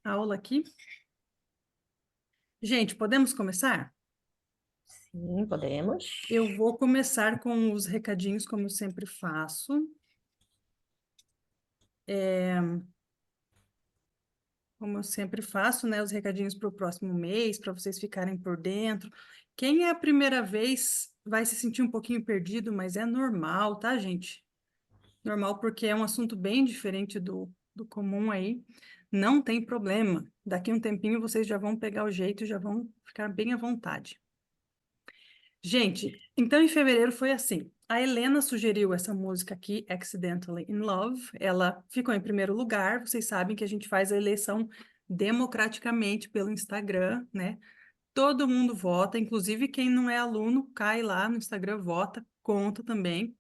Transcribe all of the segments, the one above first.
a aula aqui. Gente, podemos começar? Sim, podemos. Eu vou começar com os recadinhos, como eu sempre faço. Como eu sempre faço, né? Os recadinhos para o próximo mês, para vocês ficarem por dentro. Quem é a primeira vez vai se sentir um pouquinho perdido, mas é normal, tá, gente? Normal, porque é um assunto bem diferente do comum aí. Não tem problema. Daqui a um tempinho vocês já vão pegar o jeito, já vão ficar bem à vontade. Gente, então em fevereiro foi assim. A Helena sugeriu essa música aqui, Accidentally in Love. Ela ficou em primeiro lugar. Vocês sabem que a gente faz a eleição democraticamente pelo Instagram, né? Todo mundo vota, inclusive quem não é aluno, cai lá no Instagram, vota, conta também.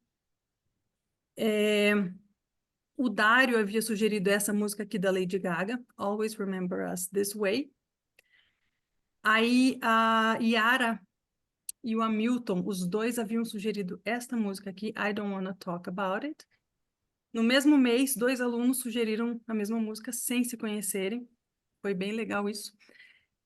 O Dário havia sugerido essa música aqui da Lady Gaga, Always Remember Us This Way. Aí a Yara e o Hamilton, os dois haviam sugerido esta música aqui, I Don't Wanna Talk About It. No mesmo mês, dois alunos sugeriram a mesma música sem se conhecerem. Foi bem legal isso.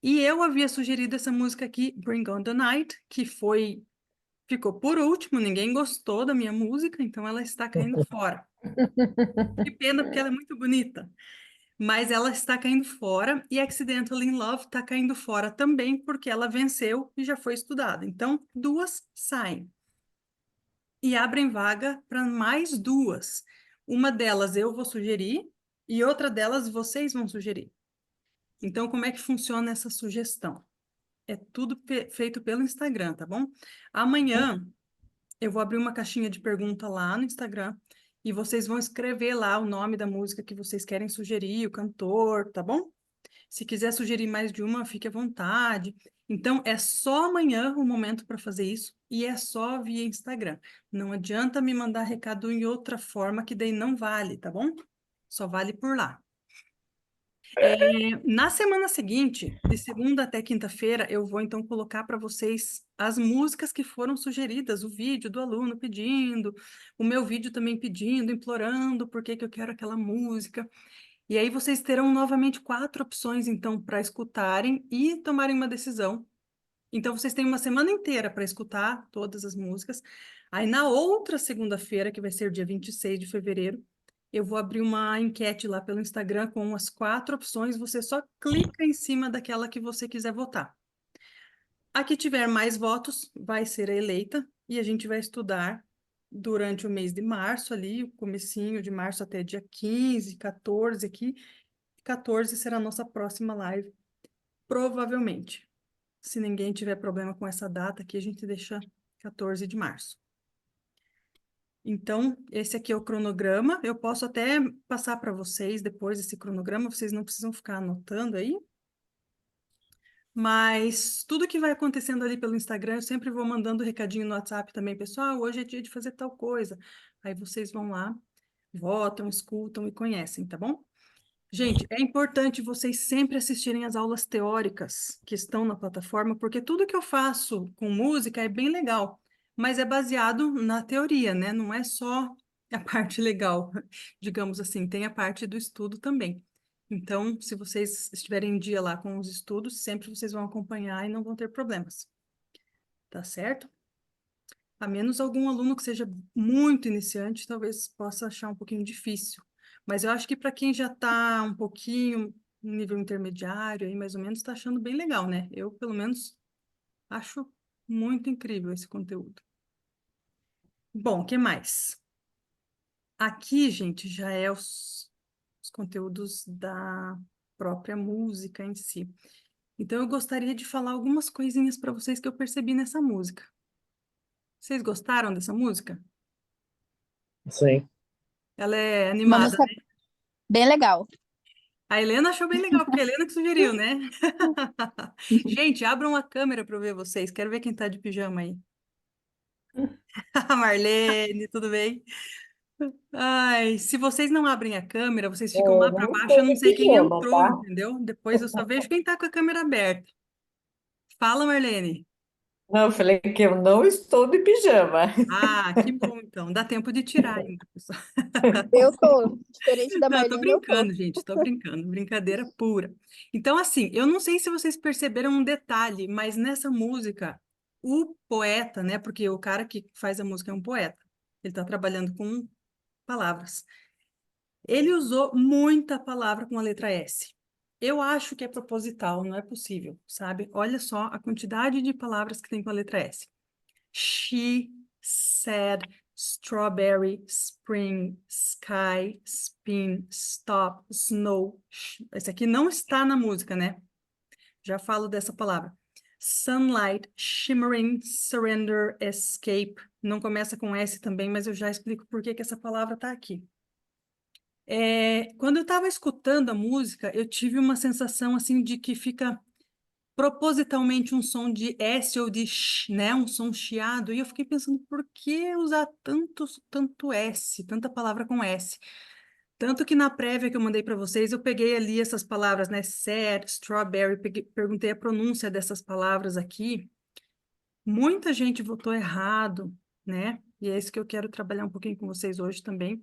E eu havia sugerido essa música aqui, Bring On The Night, que ficou por último, ninguém gostou da minha música, então ela está caindo fora. Que pena, porque ela é muito bonita. Mas ela está caindo fora e Accidental in Love está caindo fora também porque ela venceu e já foi estudada. Então, duas saem e abrem vaga para mais duas. Uma delas eu vou sugerir e outra delas vocês vão sugerir. Então, como é que funciona essa sugestão? É tudo feito pelo Instagram, tá bom? Amanhã eu vou abrir uma caixinha de pergunta lá no Instagram e vocês vão escrever lá o nome da música que vocês querem sugerir, o cantor, tá bom? Se quiser sugerir mais de uma, fique à vontade. Então, é só amanhã o momento para fazer isso e é só via Instagram. Não adianta me mandar recado em outra forma, que daí não vale, tá bom? Só vale por lá. Na semana seguinte, de segunda até quinta-feira, eu vou então colocar para vocês as músicas que foram sugeridas, o vídeo do aluno pedindo, o meu vídeo também pedindo, implorando por que que eu quero aquela música. E aí vocês terão novamente 4 opções, então, para escutarem e tomarem uma decisão. Então, vocês têm uma semana inteira para escutar todas as músicas. Aí, na outra segunda-feira, que vai ser o dia 26 de fevereiro, eu vou abrir uma enquete lá pelo Instagram com as 4 opções. Você só clica em cima daquela que você quiser votar. A que tiver mais votos vai ser a eleita e a gente vai estudar durante o mês de março ali, o comecinho de março até dia 15, 14 aqui. 14 será a nossa próxima live, provavelmente. Se ninguém tiver problema com essa data aqui, a gente deixa 14 de março. Então, esse aqui é o cronograma. Eu posso até passar para vocês depois esse cronograma, vocês não precisam ficar anotando aí. Mas tudo que vai acontecendo ali pelo Instagram, eu sempre vou mandando recadinho no WhatsApp também, pessoal, hoje é dia de fazer tal coisa. Aí vocês vão lá, votam, escutam e conhecem, tá bom? Gente, é importante vocês sempre assistirem às aulas teóricas que estão na plataforma, porque tudo que eu faço com música é bem legal, mas é baseado na teoria, né? Não é só a parte legal, digamos assim, tem a parte do estudo também. Então, se vocês estiverem em dia lá com os estudos, sempre vocês vão acompanhar e não vão ter problemas. Tá certo? A menos algum aluno que seja muito iniciante, talvez possa achar um pouquinho difícil. Mas eu acho que para quem já está um pouquinho no nível intermediário, aí mais ou menos, está achando bem legal, né? Eu, pelo menos, acho muito incrível esse conteúdo. Bom, o que mais? Aqui, gente, já é os conteúdos da própria música em si. Então, eu gostaria de falar algumas coisinhas para vocês que eu percebi nessa música. Vocês gostaram dessa música? Sim. Ela é Uma animada. música bem legal. A Helena achou bem legal, porque a Helena que sugeriu, né? Gente, abram a câmera para eu ver vocês. Quero ver quem tá de pijama aí. Marlene, tudo bem? Ai, se vocês não abrem a câmera, vocês ficam lá para Não baixo, tô eu não de sei quem pijama, entrou, tá? entendeu? Depois eu só vejo quem tá com a câmera aberta. Fala, Marlene. Não, eu falei que eu não estou de pijama. Ah, que bom, então. Dá tempo de tirar ainda, pessoal. Eu tô, diferente da Não, eu tô Marlene, eu tô. brincando, gente, tô brincando, brincadeira pura. Então, assim, eu não sei se vocês perceberam um detalhe, mas nessa música, o poeta, né, porque o cara que faz a música é um poeta, ele tá trabalhando com palavras. Ele usou muita palavra com a letra S. Eu acho que é proposital, não é possível, sabe? Olha só a quantidade de palavras que tem com a letra S. She, said, strawberry, spring, sky, spin, stop, snow. Esse aqui não está na música, né? Já falo dessa palavra. Sunlight, shimmering, surrender, escape. Não começa com S também, mas eu já explico por que que essa palavra está aqui. Quando eu estava escutando a música, eu tive uma sensação assim de que fica propositalmente um som de S ou de sh, né? Um som chiado. E eu fiquei pensando, por que usar tanto S, tanta palavra com S? Tanto que na prévia que eu mandei para vocês, eu peguei ali essas palavras, né? Sad, strawberry, perguntei a pronúncia dessas palavras aqui. Muita gente votou errado, né? E é isso que eu quero trabalhar um pouquinho com vocês hoje também.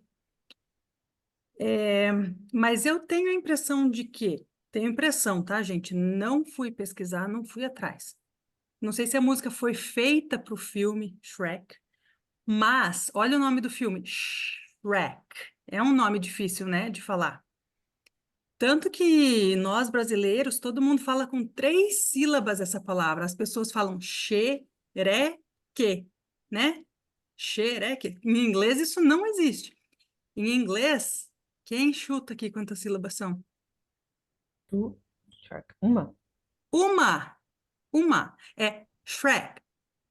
Mas eu tenho a impressão de que, tenho impressão, tá, gente? Não fui pesquisar, não fui atrás. Não sei se a música foi feita para o filme Shrek, mas olha o nome do filme, Shrek. É um nome difícil, né, de falar. Tanto que nós brasileiros, todo mundo fala com 3 sílabas essa palavra. As pessoas falam xereque, né? Xereque. Em inglês isso não existe. Em inglês, quem chuta aqui quantas sílabas são? Tu, Shark. Uma. Uma. Uma. É Shrek.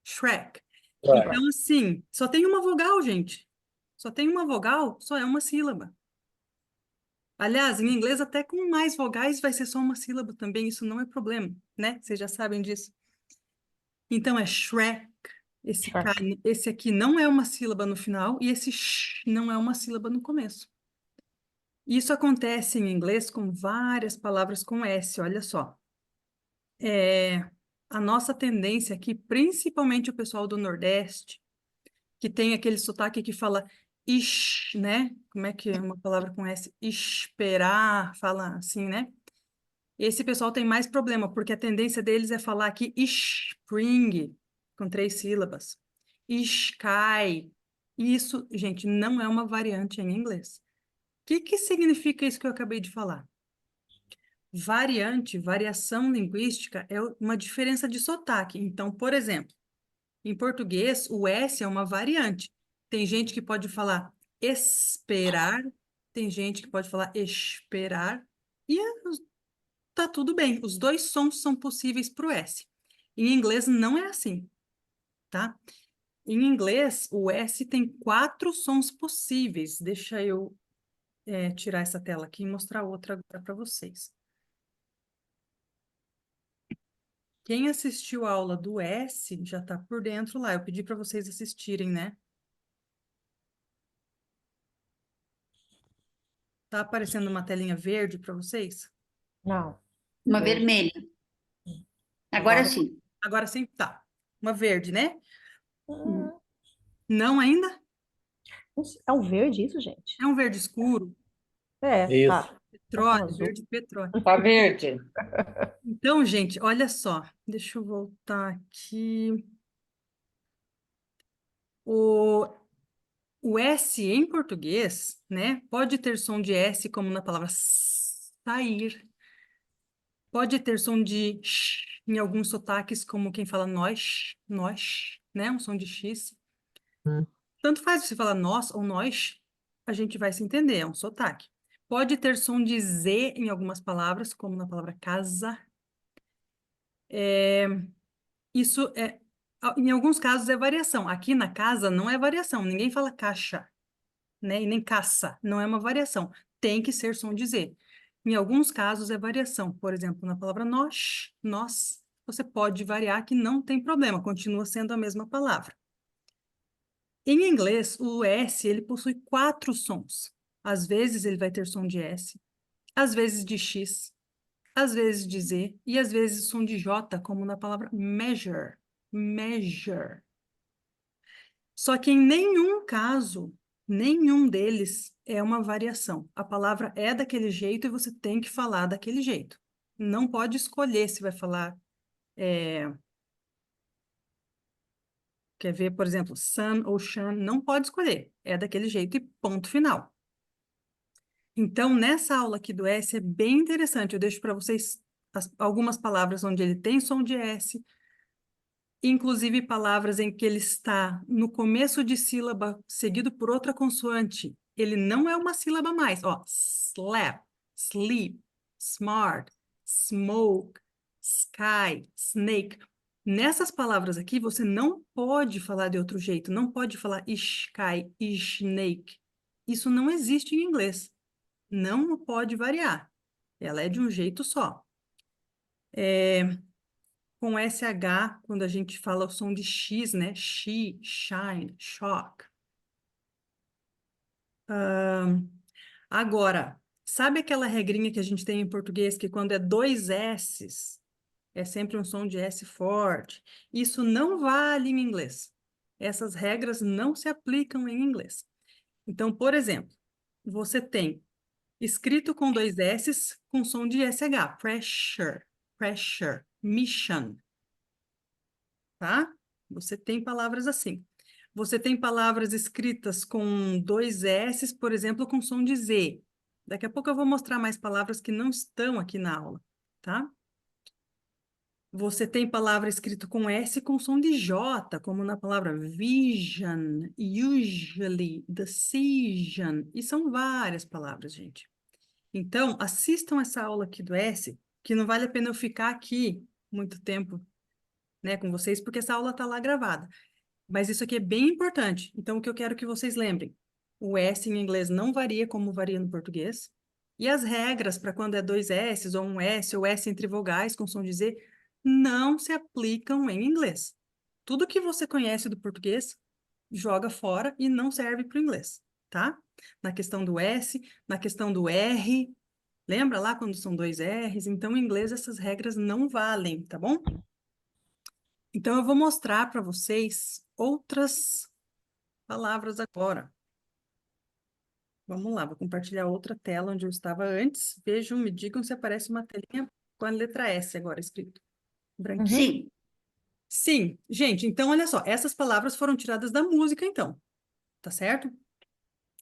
Shrek. Right. Então, assim, só tem uma vogal, gente. Só tem uma vogal, só é uma sílaba. Aliás, em inglês, até com mais vogais, vai ser só uma sílaba também, isso não é problema, né? Vocês já sabem disso. Então, é Shrek. Shark. Esse aqui não é uma sílaba no final e esse sh não é uma sílaba no começo. Isso acontece em inglês com várias palavras com S, olha só. A nossa tendência aqui, principalmente o pessoal do Nordeste, que tem aquele sotaque que fala ish, né? Como é que é uma palavra com S? Esperar, fala assim, né? Esse pessoal tem mais problema, porque a tendência deles é falar aqui spring, com 3 sílabas. Sky. Isso, gente, não é uma variante em inglês. O que que significa isso que eu acabei de falar? Variante, variação linguística, é uma diferença de sotaque. Então, por exemplo, em português, o S é uma variante. Tem gente que pode falar esperar, tem gente que pode falar esperar, e tá tudo bem. Os dois sons são possíveis para o S. Em inglês não é assim, tá? Em inglês, o S tem 4 sons possíveis. Deixa eu tirar essa tela aqui e mostrar outra agora para vocês. Quem assistiu a aula do S já está por dentro lá. Eu pedi para vocês assistirem, né? Tá aparecendo uma telinha verde para vocês? Não. Uma Verde. vermelha. Agora sim. Agora sim, tá. Uma verde, né? Ah, Não ainda? é um verde isso, gente? É um verde escuro, É, Isso. tá. Tá com petróleo, azul. verde petróleo. Tá verde. Então, gente, olha só. Deixa eu voltar aqui. O, o S em português, né? Pode ter som de S, como na palavra sair. Pode ter som de sh em alguns sotaques, como quem fala nós, né? Um som de X. Tanto faz você falar nós ou nós, a gente vai se entender, é um sotaque. Pode ter som de Z em algumas palavras, como na palavra casa. Isso em alguns casos é variação. Aqui na casa não é variação, ninguém fala caixa, né? E nem caça, não é uma variação. Tem que ser som de Z. Em alguns casos é variação. Por exemplo, na palavra nós, você pode variar que não tem problema, continua sendo a mesma palavra. Em inglês, o S ele possui 4 sons. Às vezes ele vai ter som de S, às vezes de X, às vezes de Z e às vezes som de J, como na palavra measure. measure. Só que em nenhum caso, nenhum deles é uma variação. A palavra é daquele jeito e você tem que falar daquele jeito. Não pode escolher se vai falar. Quer ver, por exemplo, sun ou shan? Não pode escolher. É daquele jeito e ponto final. Então, nessa aula aqui do S é bem interessante. Eu deixo para vocês algumas palavras onde ele tem som de S, inclusive palavras em que ele está no começo de sílaba seguido por outra consoante. Ele não é uma sílaba a mais. Ó, slap, sleep, smart, smoke, sky, snake. Nessas palavras aqui, você não pode falar de outro jeito. Não pode falar sky, snake. Isso não existe em inglês. Não pode variar. Ela é de um jeito só. Com SH, quando a gente fala o som de X, né? She, shine, shock. Agora, sabe aquela regrinha que a gente tem em português que quando é dois S's, é sempre um som de S forte? Isso não vale em inglês. Essas regras não se aplicam em inglês. Então, por exemplo, você tem escrito com dois S's com som de SH. Pressure, pressure, mission. Tá? Você tem palavras assim. Você tem palavras escritas com dois S's, por exemplo, com som de Z. Daqui a pouco eu vou mostrar mais palavras que não estão aqui na aula, tá? Você tem palavra escrita com S com som de J, como na palavra vision, usually, decision. E são várias palavras, gente. Então, assistam essa aula aqui do S, que não vale a pena eu ficar aqui muito tempo, né, com vocês, porque essa aula está lá gravada. Mas isso aqui é bem importante. Então, o que eu quero que vocês lembrem, o S em inglês não varia como varia no português, e as regras para quando é dois S's, ou um S, ou S entre vogais com som de Z, não se aplicam em inglês. Tudo que você conhece do português, joga fora e não serve para o inglês, tá? Na questão do S, na questão do R, lembra lá quando são dois R's? Então, em inglês, essas regras não valem, tá bom? Então, eu vou mostrar para vocês outras palavras agora. Vamos lá, vou compartilhar outra tela onde eu estava antes. Vejam, me digam se aparece uma telinha com a letra S agora escrito. Branquinho. Sim. Sim, gente, então olha só, essas palavras foram tiradas da música, então, tá certo?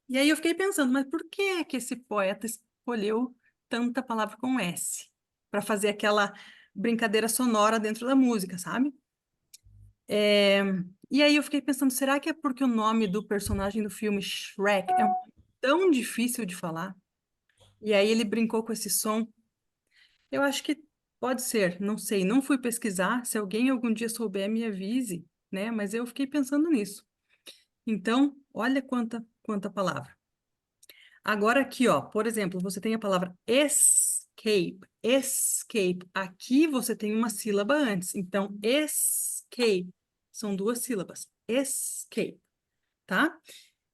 E aí eu fiquei pensando, mas por que é que esse poeta escolheu tanta palavra com S? Para fazer aquela brincadeira sonora dentro da música, sabe? E aí eu fiquei pensando, será que é porque o nome do personagem do filme Shrek é tão difícil de falar? E aí ele brincou com esse som? Eu acho que pode ser, não sei, não fui pesquisar. Se alguém algum dia souber, me avise, né? Mas eu fiquei pensando nisso. Então, olha quanta palavra. Agora aqui, ó, por exemplo, você tem a palavra escape, escape. Aqui você tem uma sílaba antes. Então, escape são duas sílabas. Escape, tá?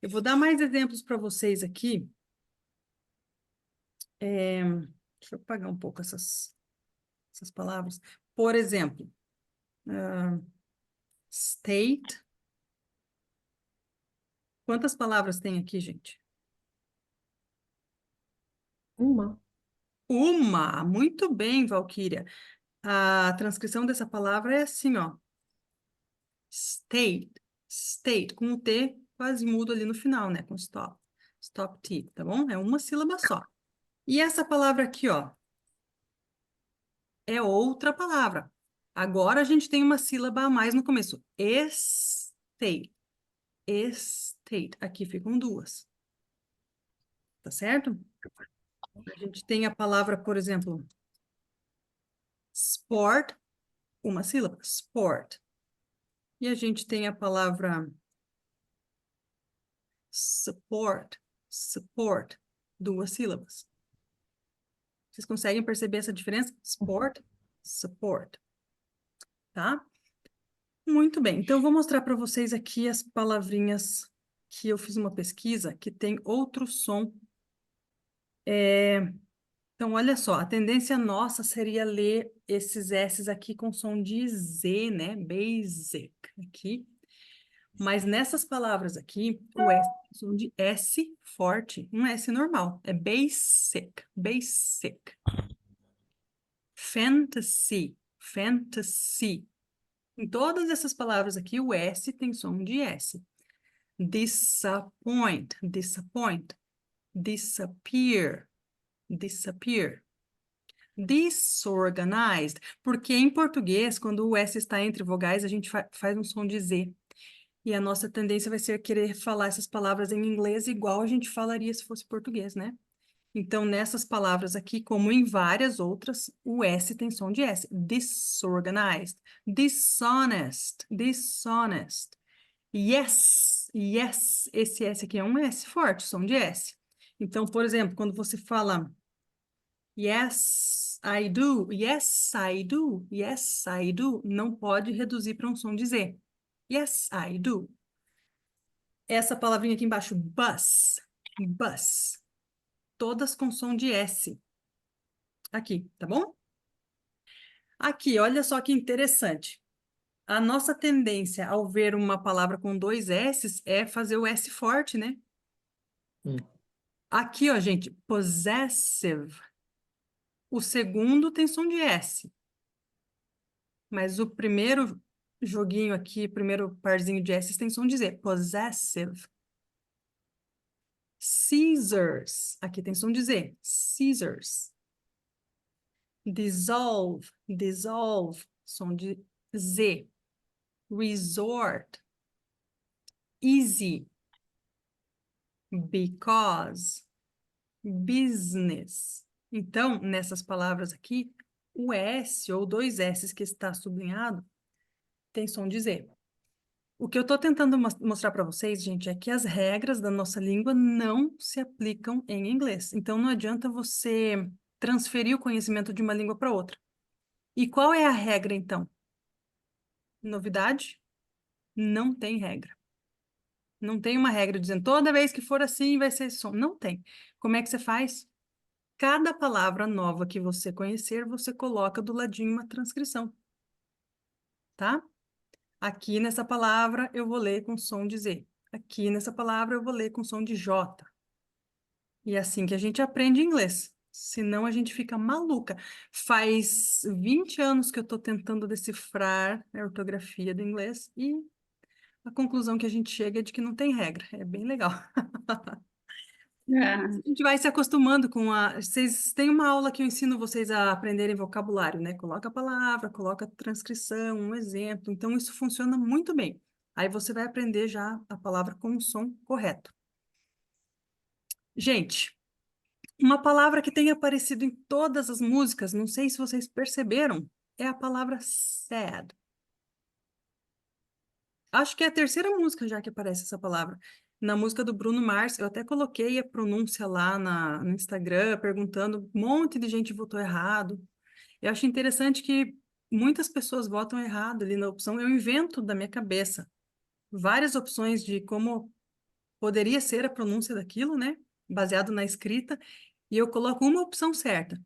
Eu vou dar mais exemplos para vocês aqui. Deixa eu apagar um pouco essas palavras. Por exemplo, state. Quantas palavras tem aqui, gente? Uma. Uma. Muito bem, Valquíria. A transcrição dessa palavra é assim, ó. State. State, com o T quase mudo ali no final, né? Com stop. Stop T, tá bom? É uma sílaba só. E essa palavra aqui, ó, é outra palavra. Agora a gente tem uma sílaba a mais no começo. Estate. Estate. Aqui ficam duas. Tá certo? A gente tem a palavra, por exemplo, sport, uma sílaba, sport. E a gente tem a palavra support, support, duas sílabas. Vocês conseguem perceber essa diferença? Sport, support. Tá? Muito bem. Então, eu vou mostrar para vocês aqui as palavrinhas que eu fiz uma pesquisa que tem outro som Então, olha só, a tendência nossa seria ler esses S's aqui com som de Z, né? Basic, aqui. Mas nessas palavras aqui, o S tem som de S forte, um S normal. É basic, basic. Fantasy, fantasy. Em todas essas palavras aqui, o S tem som de S. Disappoint, disappoint. Disappear, disappear. Disorganized, porque em português, quando o S está entre vogais, a gente faz um som de Z. E a nossa tendência vai ser querer falar essas palavras em inglês igual a gente falaria se fosse português, né? Então, nessas palavras aqui, como em várias outras, o S tem som de S. Disorganized, dishonest, dishonest. Yes, yes, esse S aqui é um S forte, som de S. Então, por exemplo, quando você fala yes, I do, yes, I do, yes, I do, não pode reduzir para um som de Z. Yes, I do. Essa palavrinha aqui embaixo, bus, bus, todas com som de S. Aqui, tá bom? Aqui, olha só que interessante. A nossa tendência ao ver uma palavra com dois S's é fazer o S forte, né? Hum. Aqui, ó, gente, possessive. O segundo tem som de S. Mas o primeiro joguinho aqui, o primeiro parzinho de S tem som de Z. Possessive. Scissors. Aqui tem som de Z. Scissors. Dissolve. Dissolve. Som de Z. Resort. Easy. Because. Business. Então, nessas palavras aqui, o S ou dois S's que está sublinhado tem som de Z. O que eu estou tentando mostrar para vocês, gente, é que as regras da nossa língua não se aplicam em inglês. Então, não adianta você transferir o conhecimento de uma língua para outra. E qual é a regra, então? Novidade? Não tem regra. Não tem uma regra dizendo toda vez que for assim vai ser esse som. Não tem. Como é que você faz? Cada palavra nova que você conhecer, você coloca do ladinho uma transcrição. Tá? Aqui nessa palavra eu vou ler com som de Z. Aqui nessa palavra eu vou ler com som de J. E é assim que a gente aprende inglês. Senão a gente fica maluca. Faz 20 anos que eu estou tentando decifrar a ortografia do inglês e a conclusão que a gente chega é de que não tem regra. É bem legal. Ah, A gente vai se acostumando com a... Vocês têm uma aula que eu ensino vocês a aprenderem vocabulário, né? Coloca a palavra, coloca a transcrição, um exemplo. Então, isso funciona muito bem. Aí você vai aprender já a palavra com o som correto. Gente, uma palavra que tem aparecido em todas as músicas, não sei se vocês perceberam, é a palavra sad. Acho que é a terceira música já que aparece essa palavra. Na música do Bruno Mars, eu até coloquei a pronúncia lá no Instagram, perguntando, um monte de gente votou errado. Eu acho interessante que muitas pessoas votam errado ali na opção. Eu invento da minha cabeça várias opções de como poderia ser a pronúncia daquilo, né? Baseado na escrita, e eu coloco uma opção certa.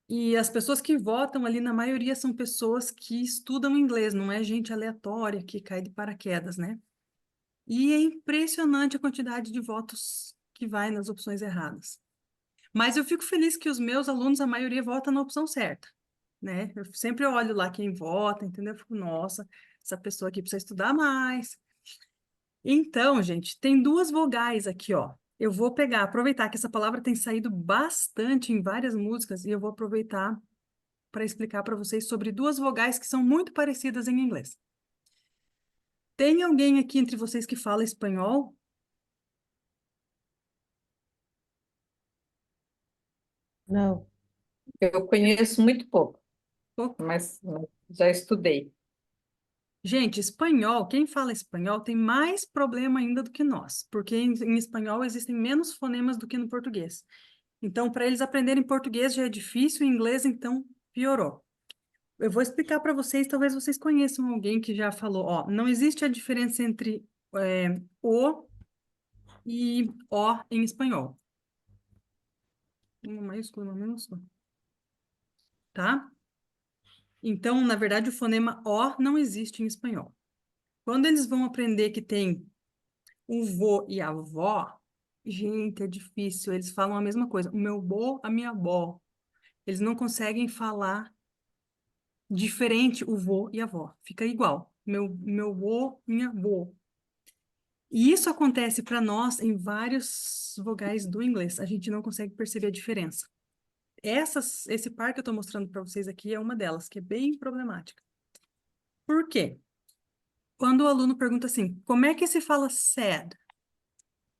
E as pessoas que votam ali, na maioria, são pessoas que estudam inglês, não é gente aleatória que cai de paraquedas, né? E é impressionante a quantidade de votos que vai nas opções erradas. Mas eu fico feliz que os meus alunos, a maioria, vota na opção certa, né? Eu sempre olho lá quem vota, entendeu? Eu fico, nossa, essa pessoa aqui precisa estudar mais. Então, gente, tem duas vogais aqui, ó. Eu vou pegar, aproveitar que essa palavra tem saído bastante em várias músicas e eu vou aproveitar para explicar para vocês sobre duas vogais que são muito parecidas em inglês. Tem alguém aqui entre vocês que fala espanhol? Não. Eu conheço muito pouco, Pouco. mas já estudei. Gente, espanhol, quem fala espanhol tem mais problema ainda do que nós, porque em espanhol existem menos fonemas do que no português. Então, para eles aprenderem português já é difícil, em inglês, então, piorou. Eu vou explicar para vocês, talvez vocês conheçam alguém que já falou, ó, não existe a diferença entre o e ó em espanhol. Uma maiúscula, uma minúscula. Tá? Então, na verdade, o fonema O não existe em espanhol. Quando eles vão aprender que tem o vô e a vó, gente, é difícil. Eles falam a mesma coisa. O meu vô, a minha avó. Eles não conseguem falar diferente o vô e a vó. Fica igual. Meu vô, minha avó. E isso acontece para nós em vários vogais do inglês. A gente não consegue perceber a diferença. Esse par que eu estou mostrando para vocês aqui é uma delas, que é bem problemática. Por quê? Quando o aluno pergunta assim, como é que se fala sad?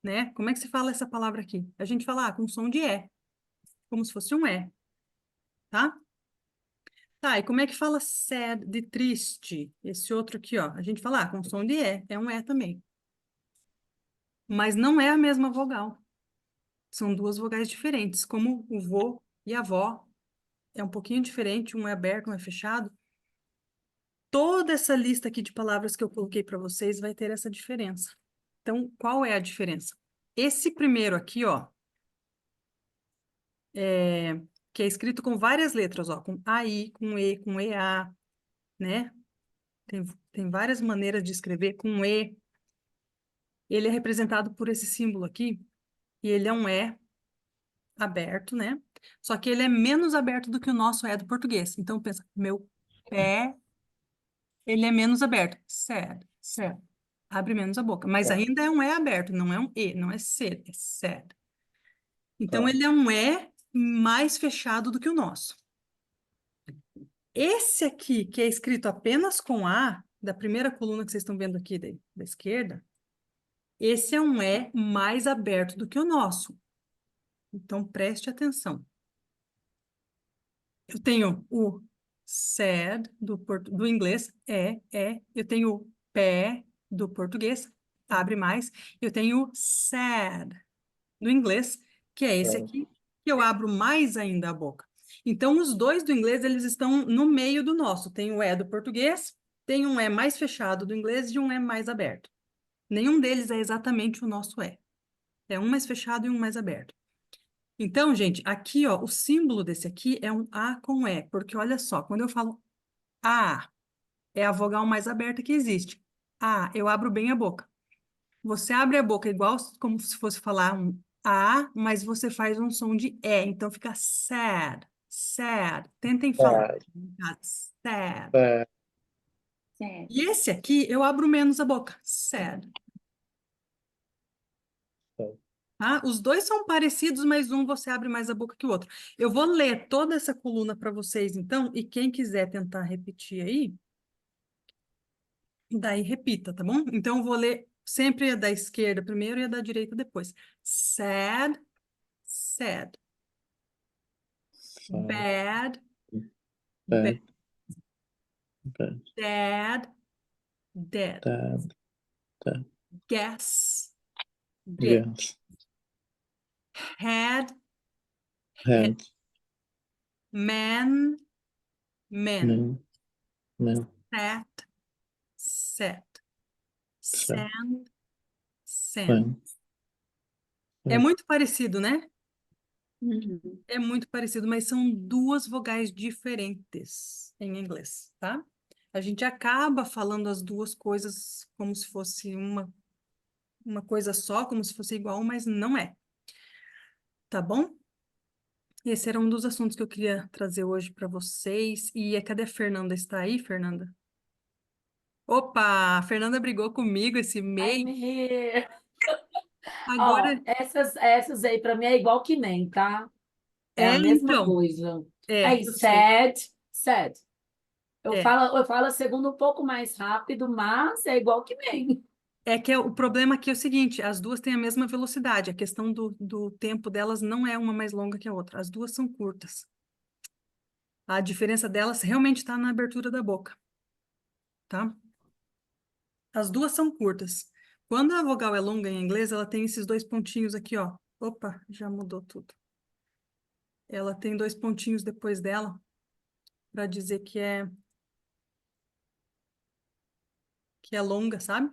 Né? Como é que se fala essa palavra aqui? A gente fala com som de E, como se fosse um E, tá? Tá, e como é que fala sad de triste? Esse outro aqui, ó. A gente fala com som de E, é um E também. Mas não é a mesma vogal. São duas vogais diferentes, como o vô e a vó. É um pouquinho diferente, um é aberto, um é fechado. Toda essa lista aqui de palavras que eu coloquei para vocês vai ter essa diferença. Então, qual é a diferença? Esse primeiro aqui, ó, que é escrito com várias letras, ó, com AI, com E, com EA, né? Tem várias maneiras de escrever com E. Ele é representado por esse símbolo aqui, e ele é um E aberto, né? Só que ele é menos aberto do que o nosso E do português. Então, pensa, meu pé, ele é menos aberto. Sad, sad. Abre menos a boca. Mas Tá. ainda é um E aberto, não é um E, não é C, é sad. Então, Tá. ele é um E mais fechado do que o nosso. Esse aqui, que é escrito apenas com A, da primeira coluna que vocês estão vendo aqui da esquerda, esse é um E mais aberto do que o nosso. Então, preste atenção. Eu tenho o sad do inglês, é. Eu tenho o pé do português, abre mais. Eu tenho o sad do inglês, que é esse Tá. aqui, que eu abro mais ainda a boca. Então, os dois do inglês, eles estão no meio do nosso. Tem o E do português, tem um E mais fechado do inglês e um E mais aberto. Nenhum deles é exatamente o nosso E. É um mais fechado e um mais aberto. Então, gente, aqui, ó, o símbolo desse aqui é um A com E, porque olha só, quando eu falo A, é a vogal mais aberta que existe. A, eu abro bem a boca. Você abre a boca igual como se fosse falar um A, mas você faz um som de E, então fica sad, sad. Tentem falar. Tá. Fica sad. Tá. Certo. E esse aqui eu abro menos a boca, sad. Tá. Tá? Os dois são parecidos, mas um você abre mais a boca que o outro. Eu vou ler toda essa coluna para vocês, então, e quem quiser tentar repetir aí, daí repita, tá bom? Então, eu vou ler sempre a da esquerda primeiro e a da direita depois. Sad, sad. Sad. Bad, Bad. bad. Bad. Dead, dead. Dad. Dad. Guess, guess. Yes. Head, head. Head. Man, man. Man. Man. Set, set. Set. Sand, sand. Fan. É muito parecido, né? Uhum. É muito parecido, mas são duas vogais diferentes em inglês, tá? A gente acaba falando as duas coisas como se fosse uma coisa só, como se fosse igual, mas não é. Tá bom? Esse era um dos assuntos que eu queria trazer hoje para vocês. E cadê a Fernanda? Está aí, Fernanda? Opa, a Fernanda brigou comigo esse Ai, mês. me... Agora, Ó, essas aí para mim é igual que nem, tá? É a mesma então, coisa. é, Aí, eu sei. sad, sad. É. Eu falo a segunda um pouco mais rápido, mas é igual que nem. É que o problema aqui é o seguinte, as duas têm a mesma velocidade, a questão do tempo delas não é uma mais longa que a outra, as duas são curtas. A diferença delas realmente está na abertura da boca, tá? As duas são curtas. Quando a vogal é longa em inglês, ela tem esses dois pontinhos aqui, ó. Opa, já mudou tudo. Ela tem dois pontinhos depois dela, para dizer que é longa, sabe?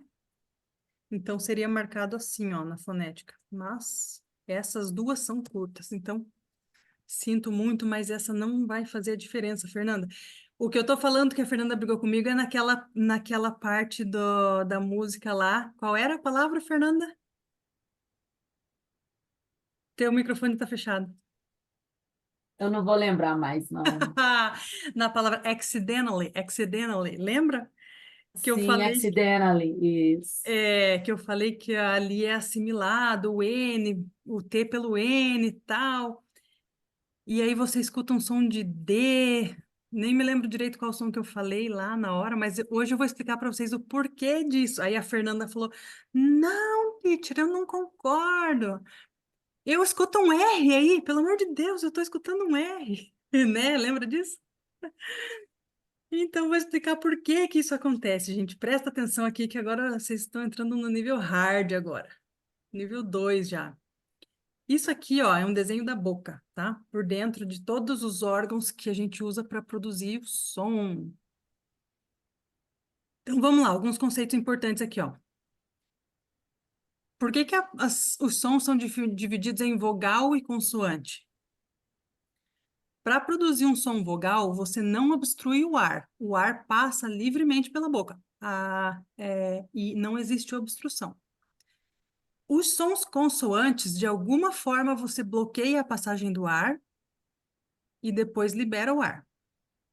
Então seria marcado assim, ó, na fonética. Mas essas duas são curtas, então Sinto muito, mas essa não vai fazer a diferença, Fernanda. O que eu tô falando que a Fernanda brigou comigo é naquela parte da música lá. Qual era a palavra, Fernanda? Teu microfone tá fechado. Eu não vou lembrar mais, não. Na palavra accidentally, lembra? Que eu Sim, falei accidentally, isso. que eu falei que ali é assimilado o N, o T pelo N e tal. E aí você escuta um som de D, nem me lembro direito qual som que eu falei lá na hora, mas hoje eu vou explicar para vocês o porquê disso. Aí a Fernanda falou: Não, teacher, eu não concordo. Eu escuto um R aí, pelo amor de Deus, eu estou escutando um R, né? Lembra disso? Então, vou explicar por que que isso acontece, gente. Presta atenção aqui que agora vocês estão entrando no nível hard agora. Nível 2 já. Isso aqui, ó, é um desenho da boca, tá? Por dentro de todos os órgãos que a gente usa para produzir o som. Então, vamos lá, alguns conceitos importantes aqui, ó. Por que que os sons são divididos em vogal e consoante? Para produzir um som vogal, você não obstrui o ar. O ar passa livremente pela boca. E não existe obstrução. Os sons consoantes, de alguma forma, você bloqueia a passagem do ar e depois libera o ar.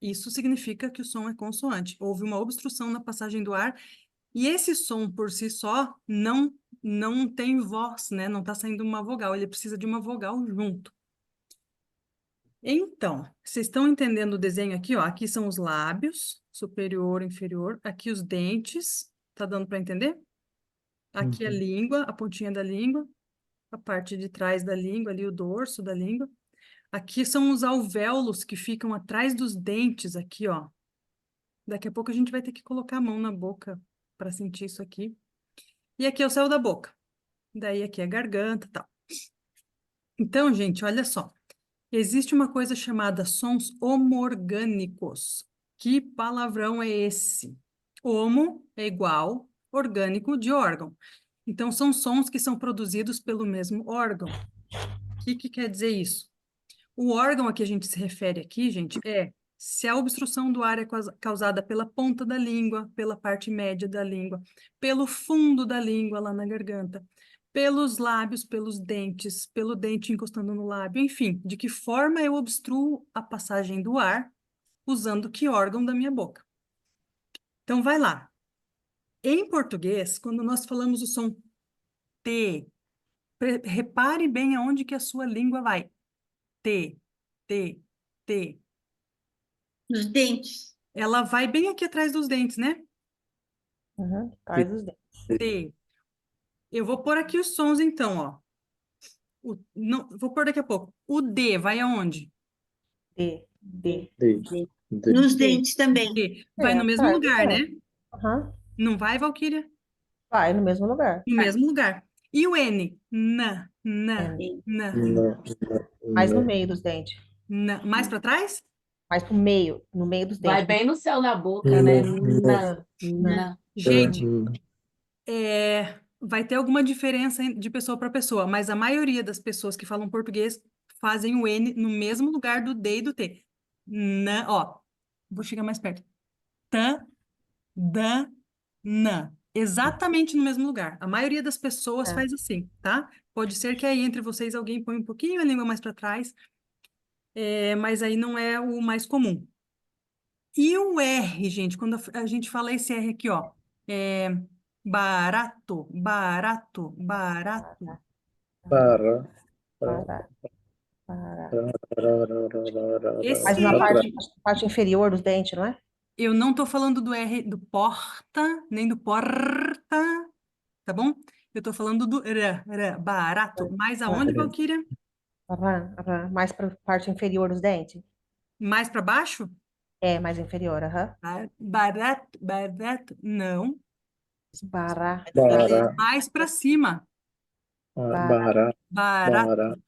Isso significa que o som é consoante. Houve uma obstrução na passagem do ar e esse som por si só não tem voz, né? Não está saindo uma vogal, ele precisa de uma vogal junto. Então, vocês estão entendendo o desenho aqui, ó? Aqui são os lábios, superior, inferior. Aqui os dentes. Tá dando para entender? Aqui a língua, a pontinha da língua. A parte de trás da língua, ali o dorso da língua. Aqui são os alvéolos que ficam atrás dos dentes, aqui, ó. Daqui a pouco a gente vai ter que colocar a mão na boca para sentir isso aqui. E aqui é o céu da boca. Daí aqui é a garganta e tal. Então, gente, olha só. Existe uma coisa chamada sons homorgânicos. Que palavrão é esse? Homo é igual, orgânico de órgão. Então, são sons que são produzidos pelo mesmo órgão. O que quer dizer isso? O órgão a que a gente se refere aqui, gente, é se a obstrução do ar é causada pela ponta da língua, pela parte média da língua, pelo fundo da língua lá na garganta, pelos lábios, pelos dentes, pelo dente encostando no lábio, enfim, de que forma eu obstruo a passagem do ar usando que órgão da minha boca. Então, vai lá. Em português, quando nós falamos o som T, repare bem aonde que a sua língua vai. T, T, T. Nos dentes. Ela vai bem aqui atrás dos dentes, né? Uhum, atrás dos dentes. T. Eu vou pôr aqui os sons, então, ó. Não, vou pôr daqui a pouco. O D vai aonde? D, D. D, D. D, Nos dentes também. D. Vai no mesmo atrás dos lugar, né? dentes. Aham, Não vai, Valquíria? vai no mesmo lugar. No Vai. mesmo lugar. E o N? Na, na, N. na, N, Mais no N, meio dos dentes. na. Mais para trás? Mais pro meio, no meio dos Vai dentes. bem no céu da boca, né? Na, Na. Gente, N, vai ter alguma diferença de pessoa para pessoa, mas a maioria das pessoas que falam português fazem o N no mesmo lugar do D e do T. Na, ó, vou chegar mais perto. Tã, dan, na. Exatamente no mesmo lugar. A maioria das pessoas É. faz assim, tá? Pode ser que aí entre vocês alguém põe um pouquinho a língua mais para trás, mas aí não é o mais comum. E o R, gente, quando a gente fala esse R aqui, ó, é barato, barato, barato. para, Para, para. Esse Mais na R, parte inferior dos dentes, não é? eu não tô falando do R do porta, nem do porta, tá bom? Eu tô falando do barato. Mais aonde, Valquíria? Mais para parte inferior dos dentes? Mais para baixo? É, mais inferior, aham. Barato, barato, não. Bará, Bara, Mais para cima. bara, Barato. bara,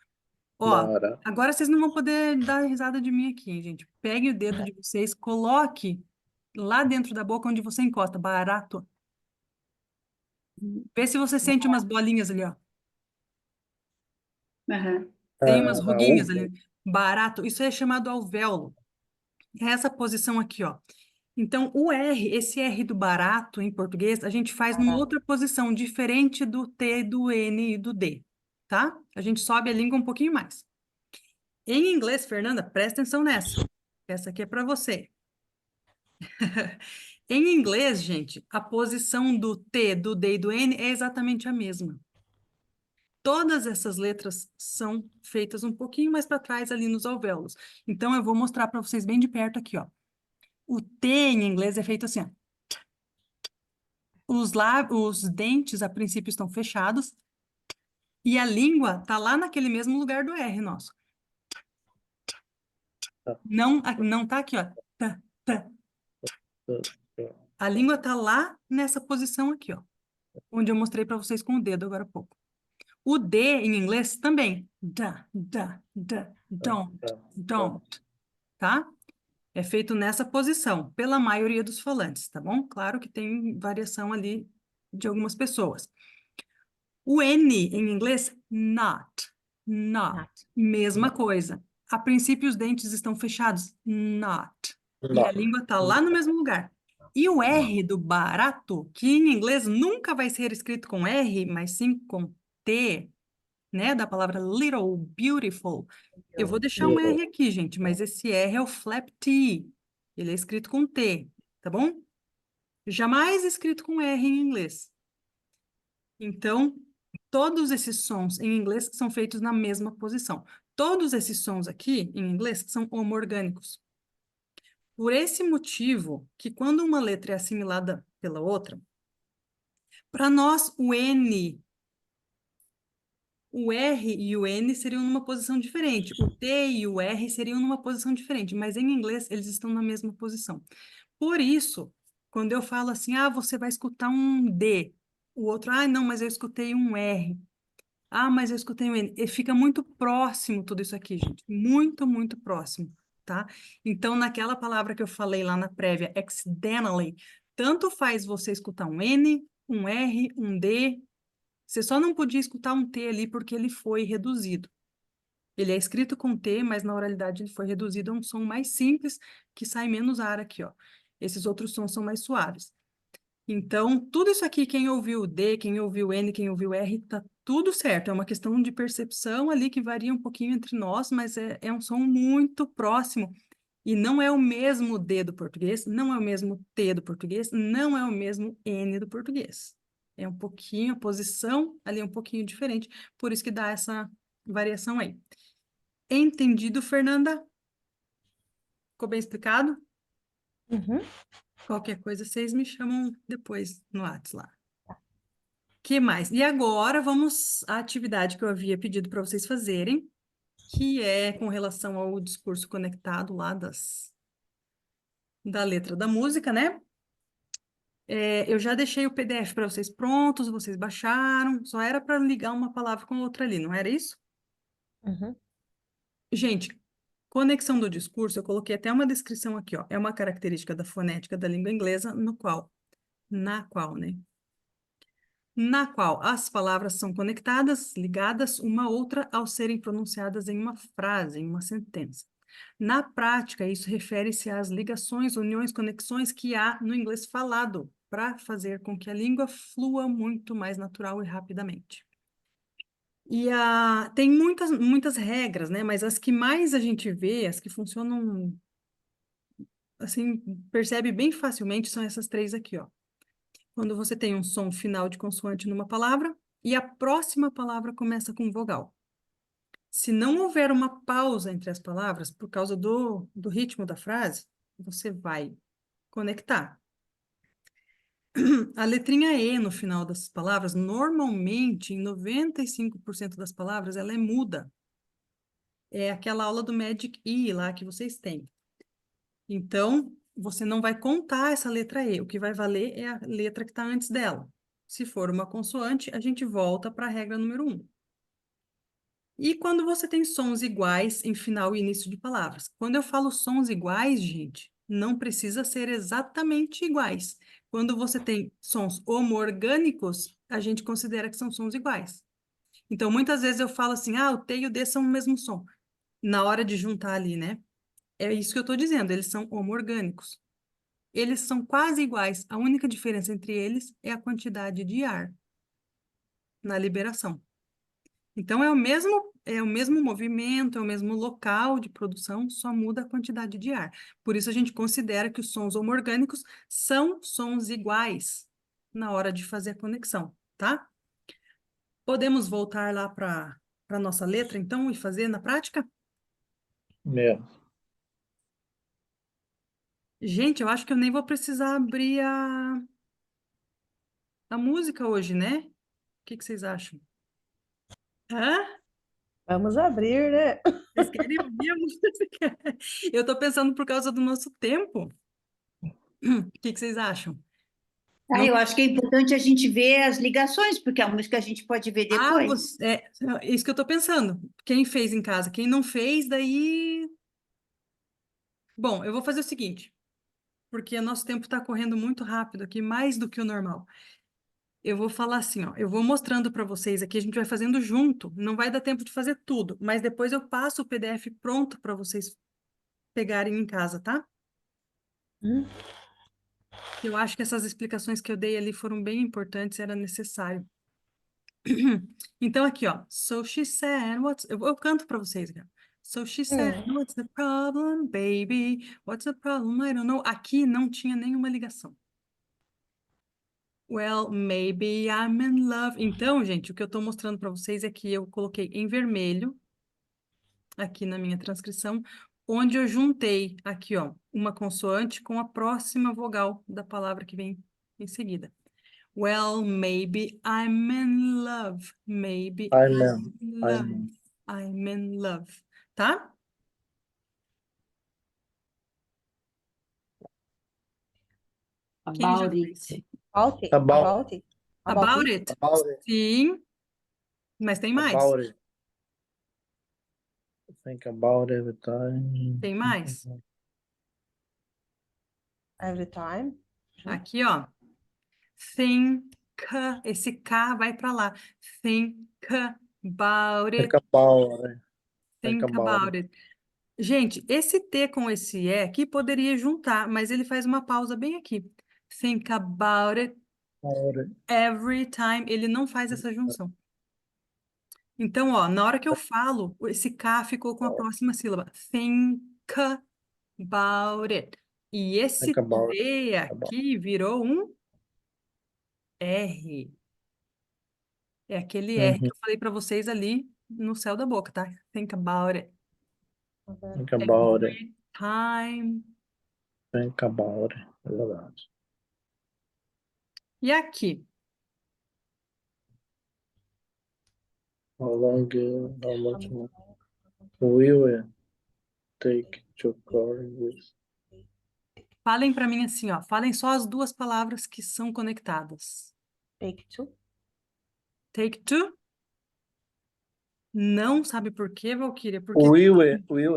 Ó, bara. agora vocês não vão poder dar risada de mim aqui, gente. Pegue o dedo de vocês, coloque lá dentro da boca onde você encosta. Barato. Vê se você sente umas bolinhas ali, ó. Aham. Tem umas Na ruguinhas uva? ali. barato, isso é chamado alvéolo. É essa posição aqui, ó. Então, o R, esse R do barato em português, a gente faz numa outra posição, diferente do T, do N e do D, tá? A gente sobe a língua um pouquinho mais. Em inglês, Fernanda, presta atenção nessa. Essa aqui é para você. Em inglês, gente, a posição do T, do D e do N é exatamente a mesma. Todas essas letras são feitas um pouquinho mais para trás ali nos alvéolos. Então, eu vou mostrar para vocês bem de perto aqui, ó. O T em inglês é feito assim, ó. Os dentes, a princípio, estão fechados e a língua tá lá naquele mesmo lugar do R nosso. Não tá aqui, ó. Tá, tá. A língua tá lá nessa posição aqui, ó. Onde eu mostrei para vocês com o dedo agora há pouco. O D em inglês também. Da, don't, tá? É feito nessa posição, pela maioria dos falantes, tá bom? Claro que tem variação ali de algumas pessoas. O N em inglês, not. Mesma coisa. A princípio, os dentes estão fechados, not. E a língua está lá no mesmo lugar. E o R do barato, que em inglês nunca vai ser escrito com R, mas sim com T, né? Da palavra little, beautiful. Eu vou deixar um R aqui, gente, mas esse R é o flap T. Ele é escrito com T, tá bom? Jamais escrito com R em inglês. Então, todos esses sons em inglês são feitos na mesma posição. Todos esses sons aqui, em inglês, são homorgânicos. Por esse motivo, que quando uma letra é assimilada pela outra, para nós, o N, o R e o N seriam numa posição diferente. O T e o R seriam numa posição diferente, mas em inglês eles estão na mesma posição. Por isso, quando eu falo assim, você vai escutar um D, o outro, não, mas eu escutei um R. Mas eu escutei um N. E fica muito próximo tudo isso aqui, gente. Muito, muito próximo, tá? Então, naquela palavra que eu falei lá na prévia, accidentally, tanto faz você escutar um N, um R, um D. Você só não podia escutar um T ali porque ele foi reduzido. Ele é escrito com T, mas na oralidade ele foi reduzido a um som mais simples, que sai menos ar aqui, ó. Esses outros sons são mais suaves. Então, tudo isso aqui, quem ouviu o D, quem ouviu o N, quem ouviu o R, tá tudo certo. É uma questão de percepção ali que varia um pouquinho entre nós, mas é um som muito próximo. E não é o mesmo D do português, não é o mesmo T do português, não é o mesmo N do português. É um pouquinho, a posição ali é um pouquinho diferente, por isso que dá essa variação aí. Entendido, Fernanda? Ficou bem explicado? Uhum. Qualquer coisa, vocês me chamam depois no WhatsApp lá. Que mais? E agora vamos à atividade que eu havia pedido para vocês fazerem, que é com relação ao discurso conectado lá da letra da música, né? Eu já deixei o PDF para vocês prontos, vocês baixaram, só era para ligar uma palavra com outra ali, não era isso? Uhum. Gente, conexão do discurso, eu coloquei até uma descrição aqui, ó. É uma característica da fonética da língua inglesa, na qual as palavras são conectadas, ligadas uma à outra ao serem pronunciadas em uma frase, em uma sentença. Na prática, isso refere-se às ligações, uniões, conexões que há no inglês falado, para fazer com que a língua flua muito mais natural e rapidamente. E tem muitas regras, né? Mas as que mais a gente vê, as que funcionam, assim, percebe bem facilmente, são essas três aqui, ó. Quando você tem um som final de consoante numa palavra e a próxima palavra começa com vogal. Se não houver uma pausa entre as palavras, por causa do ritmo da frase, você vai conectar. A letrinha E no final das palavras, normalmente, em 95% das palavras, ela é muda. É aquela aula do Magic E lá que vocês têm. Então, você não vai contar essa letra E. O que vai valer é a letra que está antes dela. Se for uma consoante, a gente volta para a regra número 1. E quando você tem sons iguais em final e início de palavras? Quando eu falo sons iguais, gente, não precisa ser exatamente iguais. Quando você tem sons homorgânicos, a gente considera que são sons iguais. Então, muitas vezes eu falo assim, o T e o D são o mesmo som. na hora de juntar ali, né? É isso que eu estou dizendo, eles são homoorgânicos. Eles são quase iguais. A única diferença entre eles é a quantidade de ar na liberação. Então, é o mesmo movimento, é o mesmo local de produção, só muda a quantidade de ar. Por isso, a gente considera que os sons homoorgânicos são sons iguais na hora de fazer a conexão, tá? Podemos voltar lá para a nossa letra, então, e fazer na prática? Yeah. Gente, eu acho que eu nem vou precisar abrir a música hoje, né? O que vocês acham? Hã? Vamos abrir, né? Vocês querem ouvir a música? Eu tô pensando por causa do nosso tempo. O que vocês acham? Ah, Não... eu acho que é importante a gente ver as ligações, porque a música a gente pode ver Ah, depois. é isso que eu tô pensando. Quem fez em casa? Quem não fez, daí... Bom, eu vou fazer o seguinte, porque o nosso tempo está correndo muito rápido aqui, mais do que o normal. Eu vou falar assim, ó, eu vou mostrando para vocês aqui, a gente vai fazendo junto, não vai dar tempo de fazer tudo, mas depois eu passo o PDF pronto para vocês pegarem em casa, tá? Eu acho que essas explicações que eu dei ali foram bem importantes, era necessário. Então, aqui, ó. So she said, eu canto para vocês, cara. So she said, what's the problem, baby? What's the problem? I don't know. Aqui não tinha nenhuma ligação. Well, maybe I'm in love. Então, gente, o que eu estou mostrando para vocês é que eu coloquei em vermelho, aqui na minha transcrição, onde eu juntei aqui, ó, uma consoante com a próxima vogal da palavra que vem em seguida. Well, maybe I'm in love. Maybe I'm I'm in. in I'm love. in. I'm in love. Tá? Quem já About fez? it. About it. About, About it. About it? about it. Sim, mas tem mais. About it. Think about every time. Tem mais. Every time. Aqui, ó. Think. Esse K vai para lá. Think about Think it. about it. Think Think about about it. Gente, esse T com esse E aqui poderia juntar, mas ele faz uma pausa bem aqui. Think about it it. every time. Ele não faz essa junção. Então, ó, na hora que eu falo, esse K ficou com a próxima sílaba. Think about it. E esse Think about it. T aqui virou um R. É aquele R que Uhum. eu falei para vocês ali no céu da boca, tá? Think about it. Think about it. Every time. Think about it. É verdade. E aqui? How long, how much more will it take to cover this? Falem para mim assim, ó. Falem só as duas palavras que são conectadas. Take two. Take two. Não sabe por quê, Valquíria? Porque Will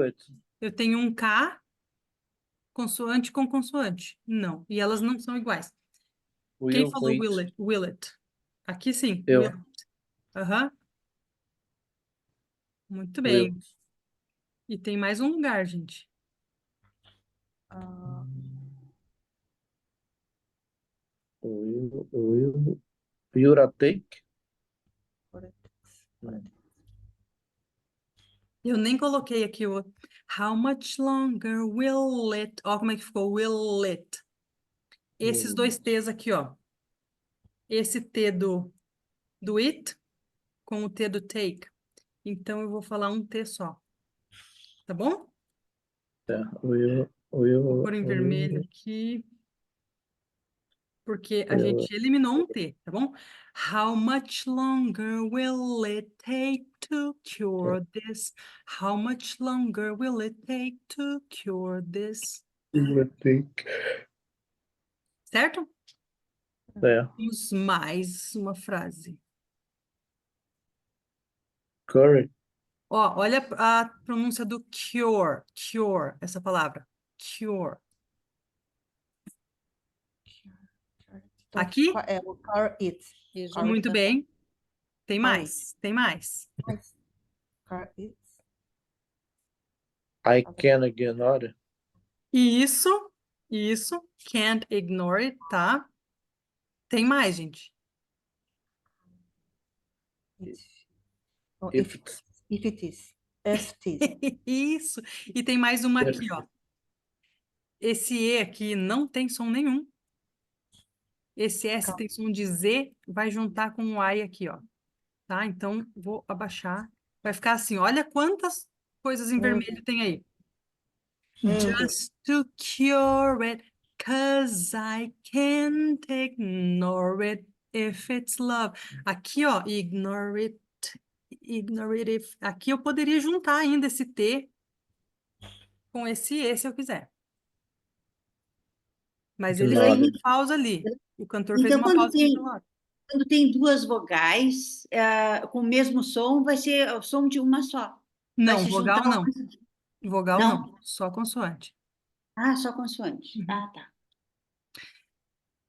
it? eu tenho um K, consoante com consoante. Não. E elas não são iguais. Quem Will falou it? will it? Will it? Aqui sim. Eu. Will it. Aham. Muito Will. bem. E tem mais um lugar, gente. Uh, Will you take? Eu nem coloquei aqui o How much longer will it? Ó, como é que ficou? Will it. Esses dois T's aqui, ó. Esse T do it com o T do take. Então, eu vou falar um T só. Tá bom? Will Vou pôr em vermelho aqui. Porque a gente eliminou um T, tá bom? How much longer will it take to cure this? How much longer will it take to cure this? you take? Certo? É. Vamos mais uma frase. Curry. Ó, olha a pronúncia do cure. Cure, essa palavra. Cure. então, Aqui? É o car it. Isso. Car Muito it. bem. Tem Car mais. Tem mais. Car it. I can't ignore. Isso, can't ignore it, tá? Tem mais, gente. Oh, If if it is. If it is. Isso. E tem mais uma aqui, ó. Esse E aqui não tem som nenhum. Esse S tem som de Z, vai juntar com o I aqui, ó. Tá? Então, vou abaixar. Vai ficar assim, olha quantas coisas em vermelho tem aí. Just to cure it, 'cause I can't ignore it if it's love. Aqui, ó, ignore it if... Aqui eu poderia juntar ainda esse T com esse E, se eu quiser. Mas ele Ignore. fez uma pausa ali. O cantor fez Então, uma pausa sonora. quando tem duas vogais com o mesmo som, vai ser o som de uma só. Vai Não, se vogal juntar não. uma- Vogal Não? não, só consoante. Ah, só consoante. Uhum. Ah, tá.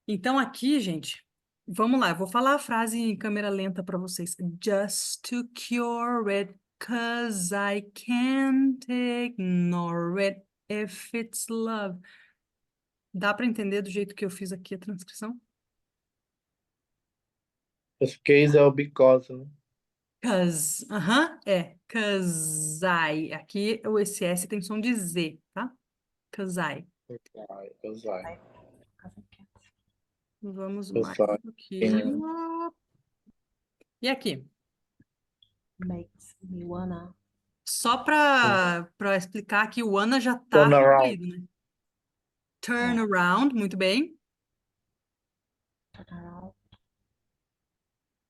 Então aqui, gente, vamos lá, eu vou falar a frase em câmera lenta para vocês. Just to cure it, 'cause I can't ignore it if it's love. Dá para entender do jeito que eu fiz aqui a transcrição? Esse case é o because, né? 'Cause, é. 'Cause I. Aqui o esse S tem som de Z, tá? 'Cause I. Because I. Vamos Because mais I um pouquinho. can- E aqui? Makes me wanna. Só para explicar que o Ana já tá Turn around. resolvido, né? Turn around, muito bem. Turn around.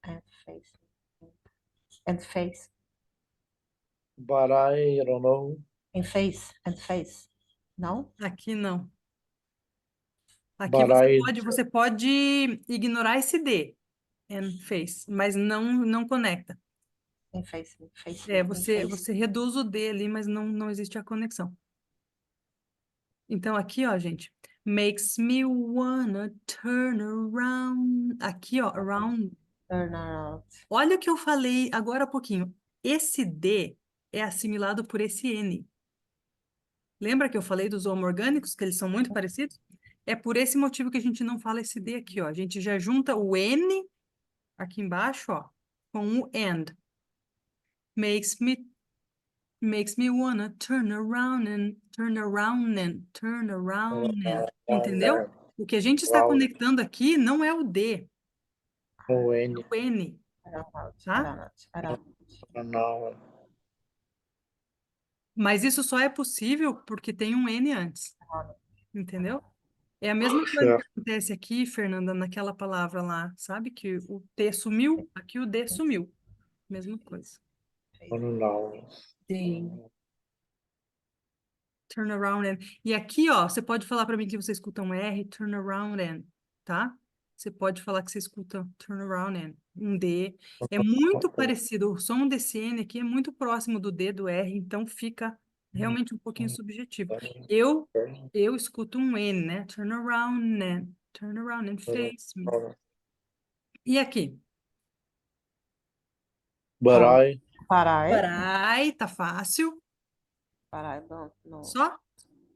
And face. And face. But I don't know. And face. And face. Não? Aqui não. Aqui But você pode ignorar esse D, and face, mas não conecta. And face. Face. É, and face. você reduz o D ali, mas não existe a conexão. Então aqui, ó, gente, makes me wanna turn around. Aqui, ó, around. Turn around. Olha o que eu falei agora há pouquinho. Esse D é assimilado por esse N. Lembra que eu falei dos homorgânicos, que eles são muito parecidos? É por esse motivo que a gente não fala esse D aqui, ó. A gente já junta o N aqui embaixo, ó, com o AND. Makes me wanna turn around and turn around and turn around and. Entendeu? O que a gente está conectando aqui não é o D, O é N. o N, Around. tá? Around. Não. Mas isso só é possível porque tem um N antes. Entendeu? É a mesma coisa que acontece aqui, Fernanda, naquela palavra lá, sabe? Que o T sumiu, aqui o D sumiu. Mesma coisa. Não. Sim. Turn around and. E aqui, ó, você pode falar para mim que você escuta um R, turn around and, tá? Você pode falar que você escuta turn around and, um D. É muito parecido, o som desse N aqui é muito próximo do D, do R, então fica realmente um pouquinho subjetivo. Eu escuto um N, né? Turn around and face me. E aqui? But I Parar. Parai, tá fácil. Parar. Não. Só?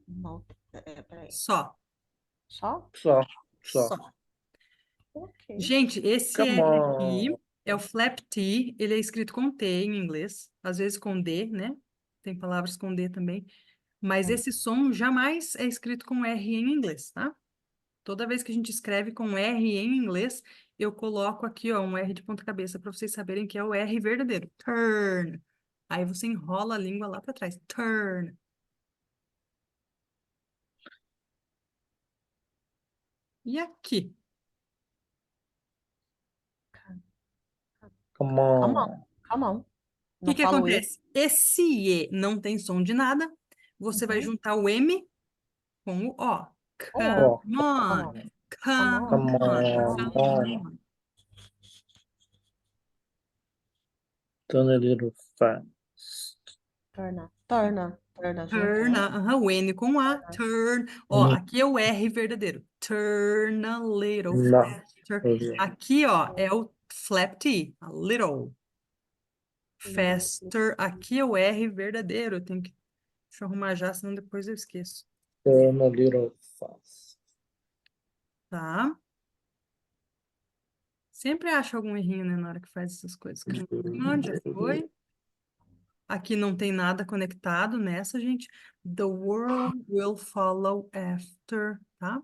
Não. Peraí. Só. Só? só. Ok. Gente, esse Come R on. aqui é o flap T, ele é escrito com T em inglês, às vezes com D, né? Tem palavras com D também. Mas esse som jamais é escrito com R em inglês, tá? Toda vez que a gente escreve com R em inglês, eu coloco aqui, ó, um R de ponta cabeça para vocês saberem que é o R verdadeiro. Turn. Aí você enrola a língua lá para trás. Turn. E aqui? Come on. Come on. O Não que falo acontece? Esse E não tem som de nada. Você vai juntar o M com o O. Come Oh. on. Come Come on. on. Turn a little fast. Turn. Turn, o N com A, turn. Ó, aqui é o R verdadeiro. Turn a little Não. faster. Aqui, ó, é o flap T, a little. Faster. Aqui é o R verdadeiro. Tem que Deixa eu arrumar já, senão depois eu esqueço. Turn a little fast. Tá? Sempre acha algum errinho, né, na hora que faz essas coisas. Onde já foi? Aqui não tem nada conectado nessa, gente. The world will follow after, tá?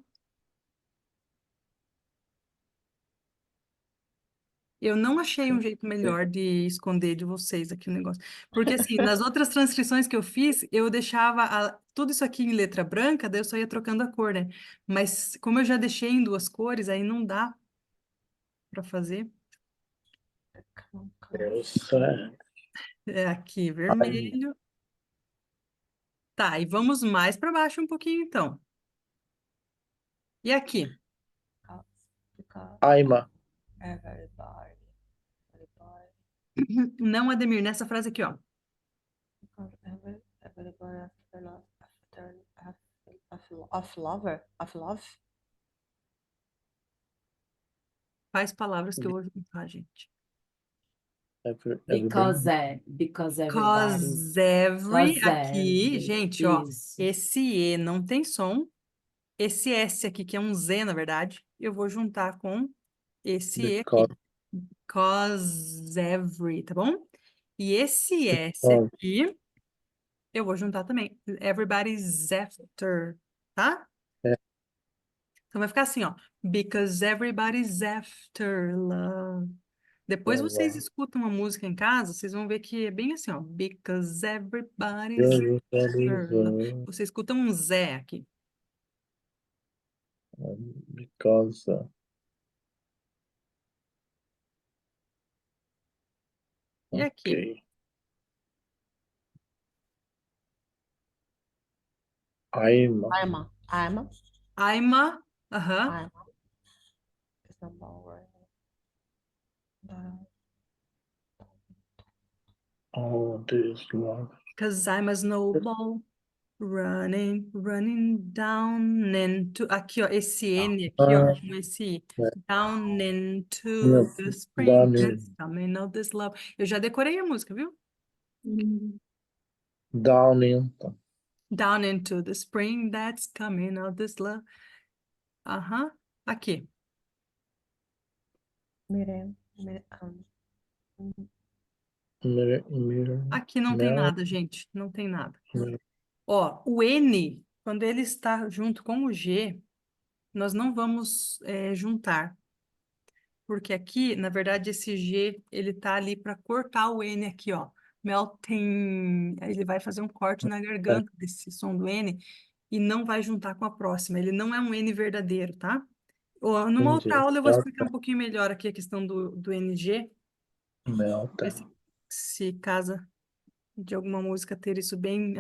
Eu não achei um jeito melhor de esconder de vocês aqui o negócio. Porque, assim, nas outras transcrições que eu fiz, eu deixava tudo isso aqui em letra branca, daí eu só ia trocando a cor, né? Mas como eu já deixei em duas cores, aí não dá para fazer. Interessante. É aqui, vermelho. Tá, e vamos mais para baixo um pouquinho, então. E aqui? Aima. Não, Ademir, nessa frase aqui, ó. Of love? Quais palavras que eu vou juntar, gente? Because everybody. Cause every, Cause aqui, every. gente, ó. Isso. Esse E não tem som. Esse S aqui, que é um Z, na verdade, eu vou juntar com esse E aqui. Because, Cause every, tá bom? E esse S because. aqui, eu vou juntar também. Everybody's after, tá? É. Então vai ficar assim, ó. Because everybody's after love. Depois vocês escutam a música em casa, vocês vão ver que é bem assim, ó. Because everybody's after love. Você escuta um Zé aqui. Because. E aqui? Ok. Aima. I'm Aima, aham. I'm it's number one. All this love. Because I'm a snowball running down into... Aqui, ó, esse N aqui, ó, com esse I. Down into the spring Down that's coming out this love. Eu já decorei a música, viu? Down into. Down into the spring that's coming out this love. Aham. Aqui. Mirem, Mirror. Aqui não tem nada, gente. Não tem nada. Ó, o N, quando ele está junto com o G, nós não vamos juntar. Porque aqui, na verdade, esse G, ele tá ali para cortar o N aqui, ó. Melting, ele vai fazer um corte na garganta desse som do N e não vai juntar com a próxima. Ele não é um N verdadeiro, tá? Ó, numa outra Entendi. aula eu vou explicar um pouquinho melhor aqui a questão do NG, Melta. ver se casa de alguma música ter isso bem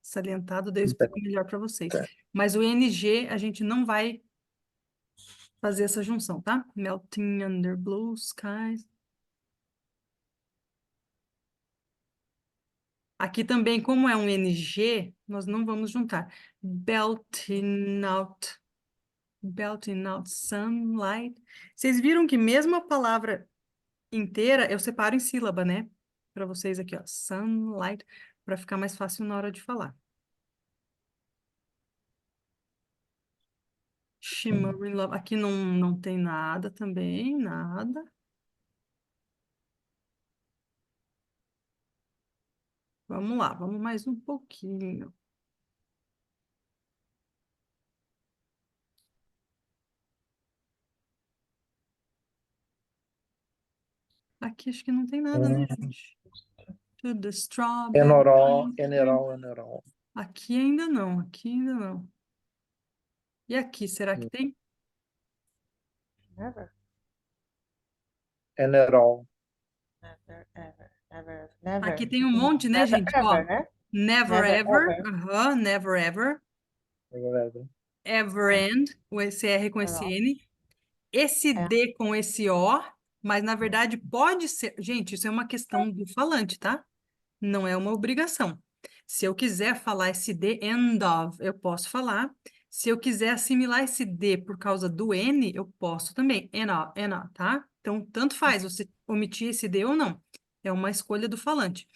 salientado, daí eu explico melhor para vocês. Tá. Mas o NG, a gente não vai fazer essa junção, tá? Melting under blue skies. Aqui também, como é um NG, nós não vamos juntar. Belting out sunlight. Vocês viram que mesmo a palavra inteira, eu separo em sílaba, né? Para vocês aqui, ó. Sunlight, para ficar mais fácil na hora de falar. Shimmering love. Aqui não tem nada também, nada. Vamos lá, vamos mais um pouquinho. Aqui acho que não tem nada, né, gente? To the strawberry. Enerol. Aqui ainda não, aqui ainda não. E aqui, será que tem? Never. Enerol. Never. Aqui tem um monte, né, gente? Ó, Ever, né? never Never ever. ever. Aham, never ever. Ever end. Esse R com esse N. Esse D com esse O. Mas, na verdade, pode ser... Gente, isso é uma questão do falante, tá? Não é uma obrigação. Se eu quiser falar esse D, end of, eu posso falar. Se eu quiser assimilar esse D por causa do N, eu posso também. N, tá? Então, tanto faz você omitir esse D ou não. É uma escolha do falante.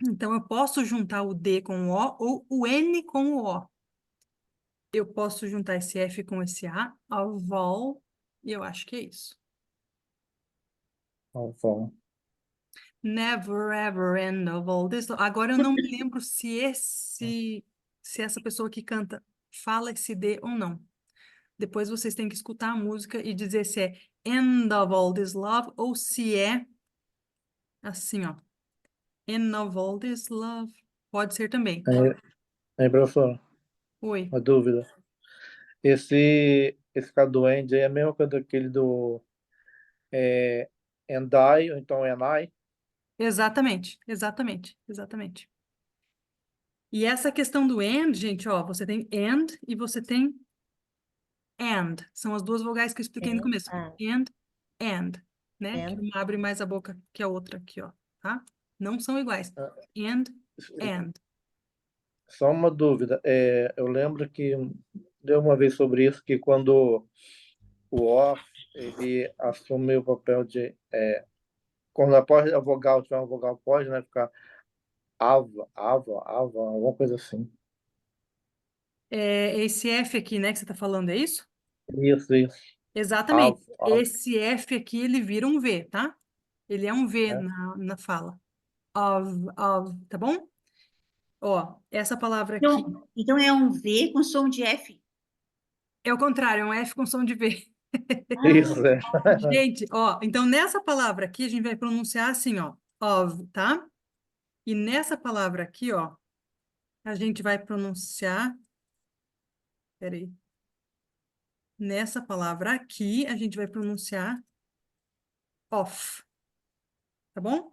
Então, eu posso juntar o D com o O ou o N com o O. Eu posso juntar esse F com esse A vowel, e eu acho que é isso. Avó. Never ever end of all this. Agora eu não me lembro se essa pessoa que canta fala esse D ou não. Depois vocês têm que escutar a música e dizer se é end of all this love ou se é assim, ó. End of all this love. Pode ser também. Aí, professor, Oi. uma dúvida. Esse caduende aí é a mesma coisa daquele do and I, ou então and I. Exatamente, exatamente, exatamente. E essa questão do and, gente, ó, você tem and e você tem and. São as duas vogais que eu expliquei no começo. And, né? Que uma abre mais a boca que a outra aqui, ó, tá? Não são iguais. And. Só uma dúvida. Eu lembro que deu uma vez sobre isso, que quando o off ele assume o papel de quando após a vogal tiver uma vogal pode, né, ficar ava, alguma coisa assim. Esse F aqui, né, que você tá falando, é isso? Isso. Exatamente. Ava. Esse F aqui, ele vira um V, tá? Ele é um V É. na fala. Of, tá bom? Ó, essa palavra aqui Então é um V com som de F. é o contrário, é um F com som de V. Isso, é. Gente, ó, então nessa palavra aqui a gente vai pronunciar assim, ó, of, tá? E nessa palavra aqui, ó, a gente vai pronunciar, peraí. Nessa palavra aqui, a gente vai pronunciar off, tá bom?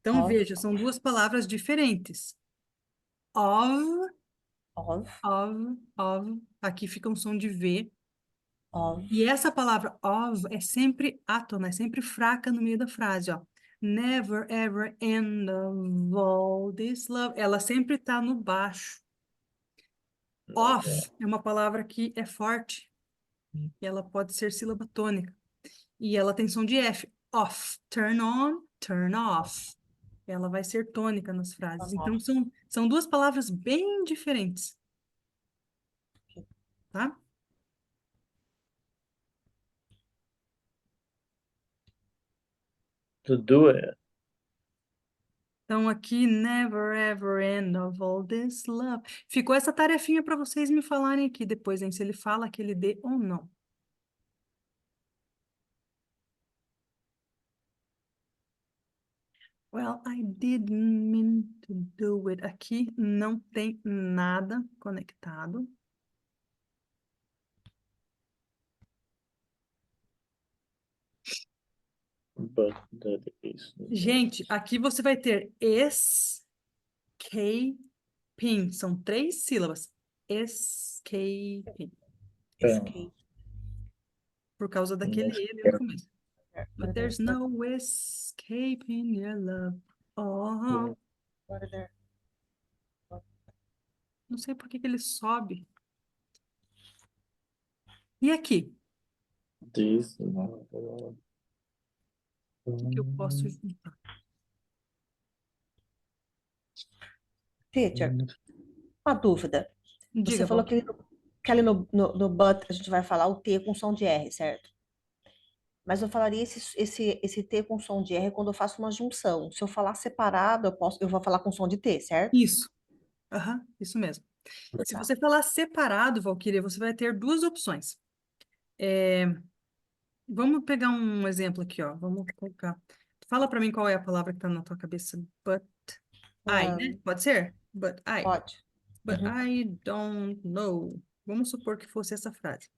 Então Of. veja, são duas palavras diferentes. Of, aqui fica um som de V. E essa palavra of é sempre átona, é sempre fraca no meio da frase, ó. Never ever end of all this love. Ela sempre tá no baixo. Off é uma palavra que é forte. E ela pode ser sílaba tônica. E ela tem som de F. Off. Turn on, turn off. Ela vai ser tônica nas frases. Então, são duas palavras bem diferentes. Tá? To do it. Então, aqui, never ever end of all this love. Ficou essa tarefinha para vocês me falarem aqui depois, hein? Se ele fala aquele D ou não. Well, I didn't mean to do it. Aqui não tem nada conectado. But that is. Gente, aqui você vai ter escaping. São 3 sílabas. Escaping. Por causa daquele ele no começo. But there's no escaping your love. Oh. Não sei por que ele sobe. E aqui? This. O que eu posso juntar? Teacher, uma dúvida. Diga, Você falou Val. que ali no but a gente vai falar o T com som de R, certo? Mas eu falaria esse T com som de R quando eu faço uma junção. Se eu falar separado, eu vou falar com som de T, certo? Isso. Aham, isso mesmo. Se Tá. você falar separado, Valquíria, você vai ter duas opções. Vamos pegar um exemplo aqui, ó. Vamos colocar. Fala para mim qual é a palavra que está na tua cabeça. But I, né? Pode ser? But I. Pode. But I don't know. Vamos supor que fosse essa frase.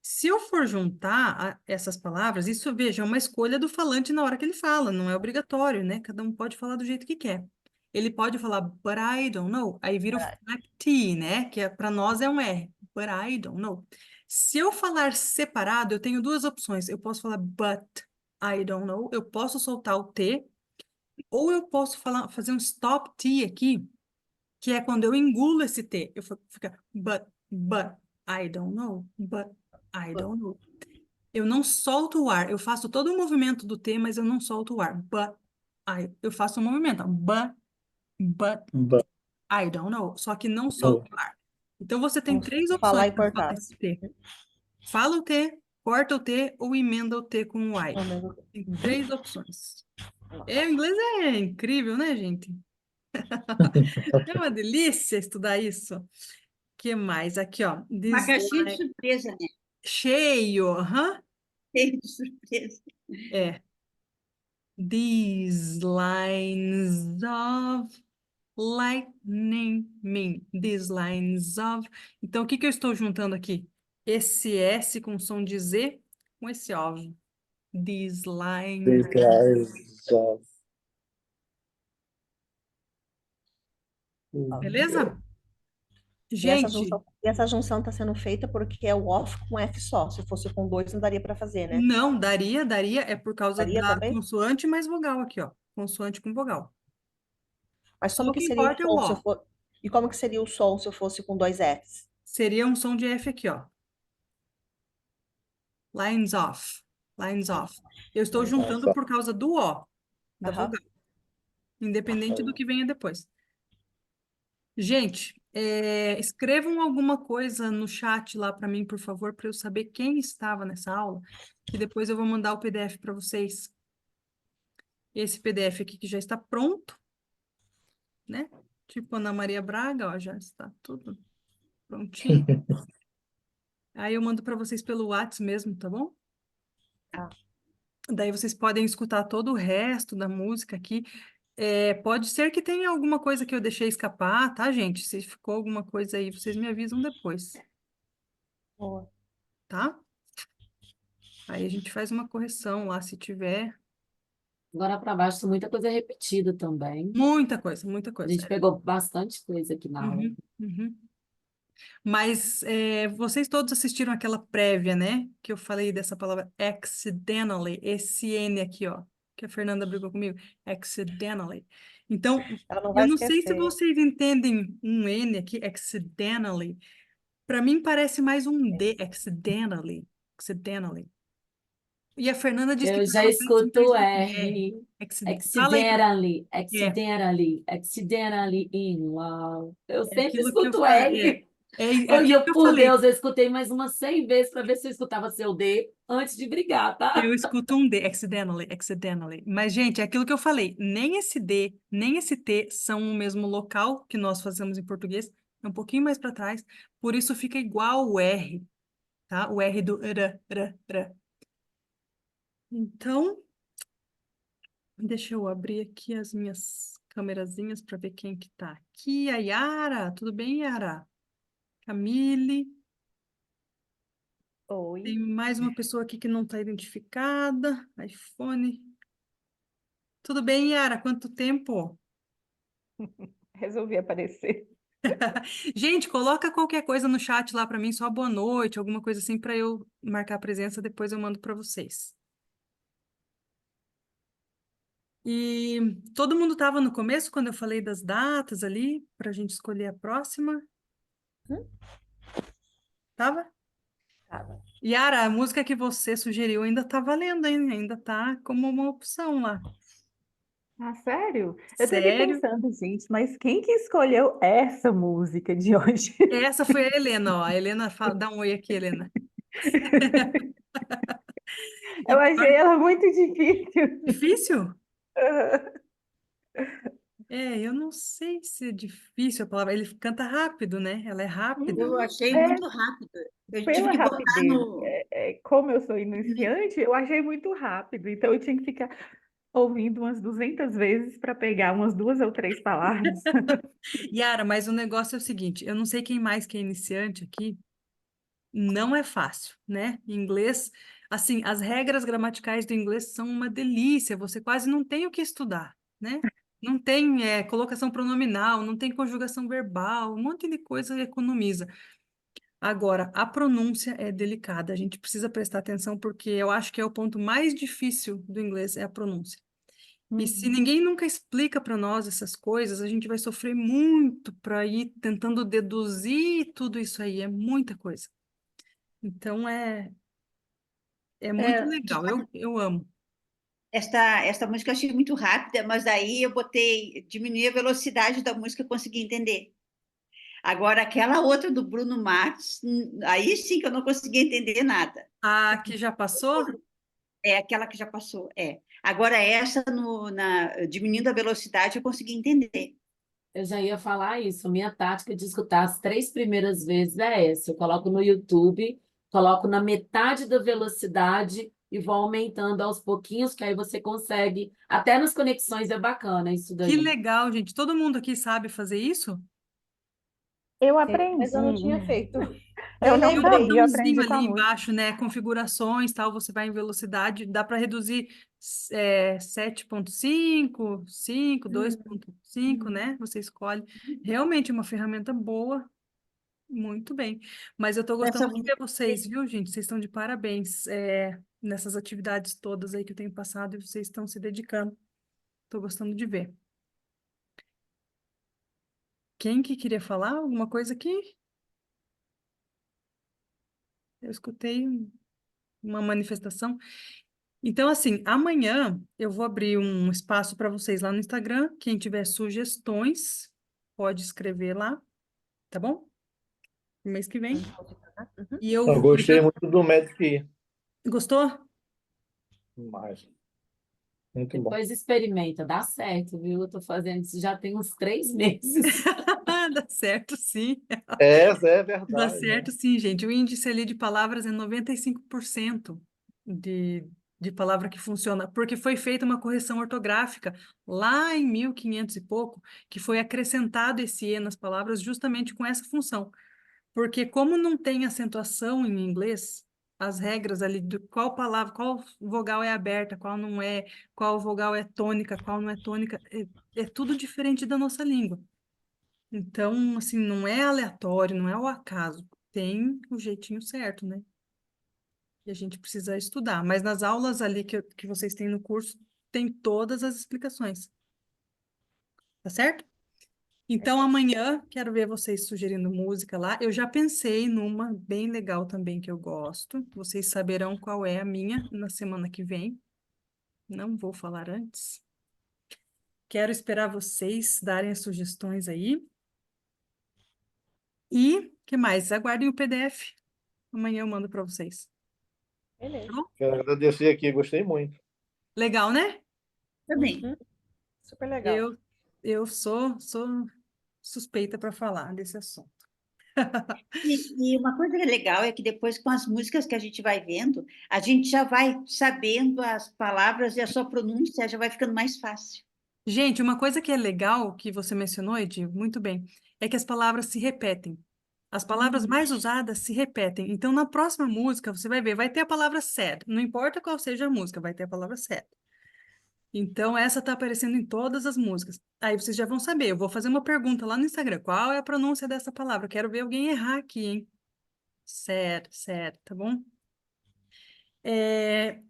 Se eu for juntar essas palavras, isso, veja, é uma escolha do falante na hora que ele fala, não é obrigatório, né? Cada um pode falar do jeito que quer. Ele pode falar, but I don't know, aí vira o flap T, né? Que para nós é um R. But I don't know. Se eu falar separado, eu tenho duas opções. Eu posso falar, but I don't know. Eu posso soltar o T, ou eu posso fazer um stop T aqui, que é quando eu engulo esse T. Eu fica, but I don't know, but I don't know. Eu não solto o ar. Eu faço todo o movimento do T, mas eu não solto o ar. Eu faço o movimento. But but But, I don't know. Só que não solta o ar. Então você tem Não três falar opções e para falar cortar. esse T. Fala o T, corta o T ou emenda o T com o I. Ao mesmo Tem tempo. três opções. Nossa. O inglês é incrível, né, gente? É uma delícia estudar isso. Que mais? Aqui, ó. Uma caixinha de Design. surpresa, né? Cheio. Aham. Cheio de surpresa. É. These lines of lightning mean. These lines of. Então, o que que eu estou juntando aqui? Esse S com som de Z com esse of. These lines. these guys of... Beleza? E essa Gente, junção está sendo feita porque é o off com F só. Se fosse com dois, não daria para fazer, né? não, daria, é por causa Daria da também? consoante mais vogal aqui, ó. Consoante com vogal. Mas Só como o que que seria o importa é o som se eu ó. for... E como que seria o som se eu fosse com dois Fs? Seria um som de F aqui, ó. Lines off. Lines off. Eu estou juntando por causa do ó, da Aham. vogal, independente do que venha depois. Gente, escrevam alguma coisa no chat lá para mim, por favor, para eu saber quem estava nessa aula, que depois eu vou mandar o PDF para vocês. Esse PDF aqui que já está pronto, né? Tipo Ana Maria Braga, ó, já está tudo prontinho. Aí eu mando para vocês pelo WhatsApp mesmo, tá bom? Tá. Daí vocês podem escutar todo o resto da música aqui. Pode ser que tenha alguma coisa que eu deixei escapar, tá, gente? Se ficou alguma coisa aí, vocês me avisam depois, Boa. tá? Aí a gente faz uma correção lá, se tiver. Agora para baixo, muita coisa repetida também. Muita coisa, muita A coisa. gente pegou bastante coisa aqui na aula. Uhum, uhum. Mas vocês todos assistiram aquela prévia, né? Que eu falei dessa palavra accidentally, esse N aqui, ó, que a Fernanda brigou comigo. Accidentally. Então, Ela não eu vai não sei se esquecer. vocês entendem um N aqui, accidentally. Para mim parece mais um D, accidentally. Accidentally. E a Fernanda disse que Eu para já ela parece escuto mais um R. R. Fala aí, Accidentally, é, accidentally, accidentally in love. Eu é sempre aquilo que eu escuto falei. R. É E aquilo eu, que eu por falei. Deus, eu escutei mais umas 100 vezes para ver se eu escutava seu D antes de brigar, tá? Eu escuto um D, accidentally, accidentally. Mas, gente, é aquilo que eu falei. Nem esse D, nem esse T são o mesmo local que nós fazemos em português. É um pouquinho mais para trás. Por isso fica igual o R, tá? O R do r. Então, deixa eu abrir aqui as minhas câmerazinhas para ver quem que tá aqui. A Yara, tudo bem, Yara? Camille. Oi. Tem mais uma pessoa aqui que não está identificada. iPhone. Tudo bem, Yara? Quanto tempo? Resolvi aparecer. Gente, coloca qualquer coisa no chat lá para mim, só boa noite, alguma coisa assim para eu marcar a presença, depois eu mando para vocês. E todo mundo estava no começo quando eu falei das datas ali para a gente escolher a próxima? Tava? Tava. Yara, a música que você sugeriu ainda tá valendo, hein? Ainda tá como uma opção lá. Ah, sério? Eu tô aqui Sério? pensando, gente, mas quem que escolheu essa música de hoje? Essa foi a Helena, ó. A Helena dá um oi aqui, Helena. E Eu pior, achei ela muito difícil. difícil? Eu não sei se é difícil a palavra. Ele canta rápido, né? Ela é rápida. Eu achei É, muito rápido. Eu tive pela que botar rapidez, no. como eu sou iniciante, eu achei muito rápido. Então eu tinha que ficar ouvindo umas 200 vezes para pegar umas 2 ou 3 palavras. Yara, mas o negócio é o seguinte: eu não sei quem mais que é iniciante aqui. Não é fácil, né? Inglês, assim, as regras gramaticais do inglês são uma delícia. Você quase não tem o que estudar, né? Não tem colocação pronominal, não tem conjugação verbal, um monte de coisa economiza. Agora, a pronúncia é delicada, a gente precisa prestar atenção porque eu acho que é o ponto mais difícil do inglês, é a pronúncia. E se ninguém nunca explica para nós essas coisas, a gente vai sofrer muito para ir tentando deduzir tudo isso aí, é muita coisa. Então, é muito É, legal, eu amo. esta música eu achei muito rápida, mas daí eu diminuí a velocidade da música e consegui entender. Agora, aquela outra do Bruno Mars, aí sim que eu não consegui entender nada. A que já passou? É aquela que já passou, é. Agora, essa, diminuindo a velocidade, eu consegui entender. Eu já ia falar isso. Minha tática de escutar as 3 primeiras vezes é essa. Eu coloco no YouTube, coloco na metade da velocidade e vou aumentando aos pouquinhos, que aí você consegue. Até nas conexões é bacana isso Que daí. legal, gente. Todo mundo aqui sabe fazer isso? Eu Mas eu não tinha aprendi. feito. Eu Nem não Tem um lembrei. sabia, eu botãozinho aprendi com ali a música. embaixo, né? Configurações, tal. Você vai em velocidade, dá para reduzir 7,5, 5, Uhum. 2,5, né? Você escolhe. Realmente é uma ferramenta boa. Muito bem. Mas eu estou gostando Essa de ver vocês, viu, gente? Vocês estão de parabéns, nessas atividades todas aí que eu tenho passado e vocês estão se dedicando. Estou gostando de ver. Quem que queria falar alguma coisa aqui? Eu escutei uma manifestação. Então, assim, amanhã eu vou abrir um espaço para vocês lá no Instagram. Quem tiver sugestões, pode escrever lá, tá bom? No mês que vem. Uhum. E eu Eu vou. gostei muito do Magic Gostou? mais. Muito bom. Depois experimenta, dá certo, viu? Eu tô fazendo isso já tem uns 3 meses. Dá certo, sim. Essa é Dá verdade, né? certo, sim, gente. O índice ali de palavras é 95% de palavra que funciona, porque foi feita uma correção ortográfica lá em 1500 e pouco, que foi acrescentado esse E nas palavras justamente com essa função. Porque como não tem acentuação em inglês, as regras ali de qual palavra, qual vogal é aberta, qual não é, qual vogal é tônica, qual não é tônica, é tudo diferente da nossa língua. Então, assim, não é aleatório, não é ao acaso. Tem o jeitinho certo, né? E a gente precisa estudar. Mas nas aulas ali que vocês têm no curso, tem todas as explicações. Tá certo? Então, amanhã, quero ver vocês sugerindo música lá. Eu já pensei numa bem legal também que eu gosto. Vocês saberão qual é a minha na semana que vem. Não vou falar antes. Quero esperar vocês darem as sugestões aí. E, que mais? Aguardem o PDF. Amanhã eu mando para vocês. Tá Beleza. bom? Quero agradecer aqui, gostei muito. Legal, né? Também. Uhum. Super legal. Eu sou suspeita para falar desse assunto. E uma coisa legal é que depois, com as músicas que a gente vai vendo, a gente já vai sabendo as palavras e a sua pronúncia já vai ficando mais fácil. Gente, uma coisa que é legal, que você mencionou, Edi, muito bem, é que as palavras se repetem. As palavras Uhum. mais usadas se repetem. Então, na próxima música, você vai ver, vai ter a palavra sad. Não importa qual seja a música, vai ter a palavra sad. Então, essa está aparecendo em todas as músicas. Aí vocês já vão saber. Eu vou fazer uma pergunta lá no Instagram. Qual é a pronúncia dessa palavra? Quero ver alguém errar aqui, hein? Sad, sad, tá bom?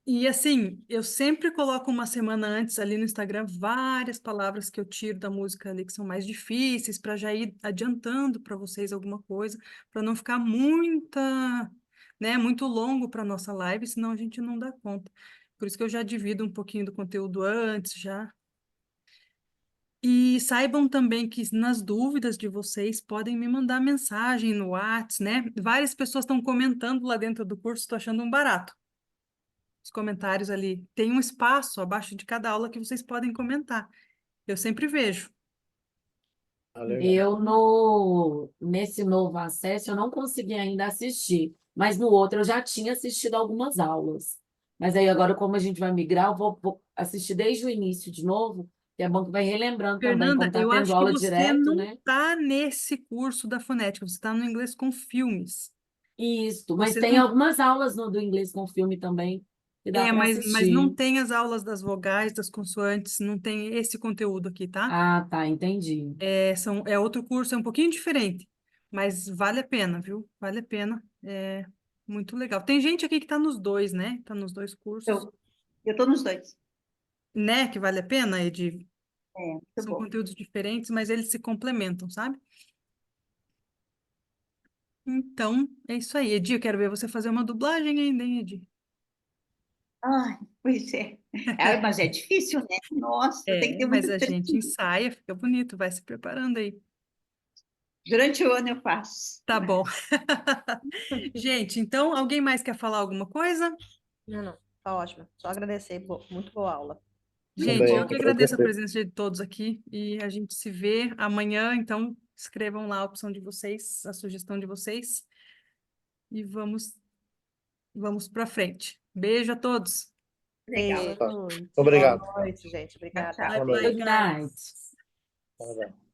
E assim, eu sempre coloco uma semana antes ali no Instagram várias palavras que eu tiro da música ali que são mais difíceis, para já ir adiantando para vocês alguma coisa, para não ficar muito longo para nossa live, senão a gente não dá conta. Por isso que eu já divido um pouquinho do conteúdo antes, já. E saibam também que nas dúvidas de vocês podem me mandar mensagem no Whats, né? Várias pessoas estão comentando lá dentro do curso, estou achando um barato os comentários ali. Tem um espaço abaixo de cada aula que vocês podem comentar. Eu sempre vejo. Ah, legal. Eu nesse novo acesso eu não consegui ainda assistir, mas no outro eu já tinha assistido algumas aulas. Mas aí agora, como a gente vai migrar, eu vou assistir desde o início de novo, que é bom que vai relembrando também, como Fernanda, está eu tendo acho que aula você direto, não né? está nesse curso da fonética, você está no inglês com filmes. Isso, mas Você tem não. algumas aulas do inglês com filme também que dá para Mas não assistir. tem as aulas das vogais, das consoantes, não tem esse conteúdo aqui, tá? Ah, tá, entendi. É outro curso, é um pouquinho diferente, mas vale a pena, viu? Vale a pena. É muito legal. Tem gente aqui que está nos dois, né? Está nos dois cursos. Eu estou nos dois. Né? Que vale a pena, Edi? Muito São bom. conteúdos diferentes, mas eles se complementam, sabe? Então, é isso aí. Edi, eu quero ver você fazer uma dublagem ainda, hein, Edi? Ai, pois é. É, mas é difícil, né? Nossa, tem que ter Mas muito a treino. gente ensaia, fica bonito, vai se preparando aí. Durante o ano eu faço. Tá bom. Gente, então, alguém mais quer falar alguma coisa? Não, não, tá ótimo. Só agradecer, muito boa aula. Gente, eu Também, que foi agradeço a perfeito. presença de todos aqui e a gente se vê amanhã, então escrevam lá a opção de vocês, a sugestão de vocês e vamos para frente. Beijo a todos. Legal. Beijo. Obrigado. Boa noite, gente. Tchau, Obrigada. tchau. Bye Boa bye, noite. Good guys. night. Tá bem.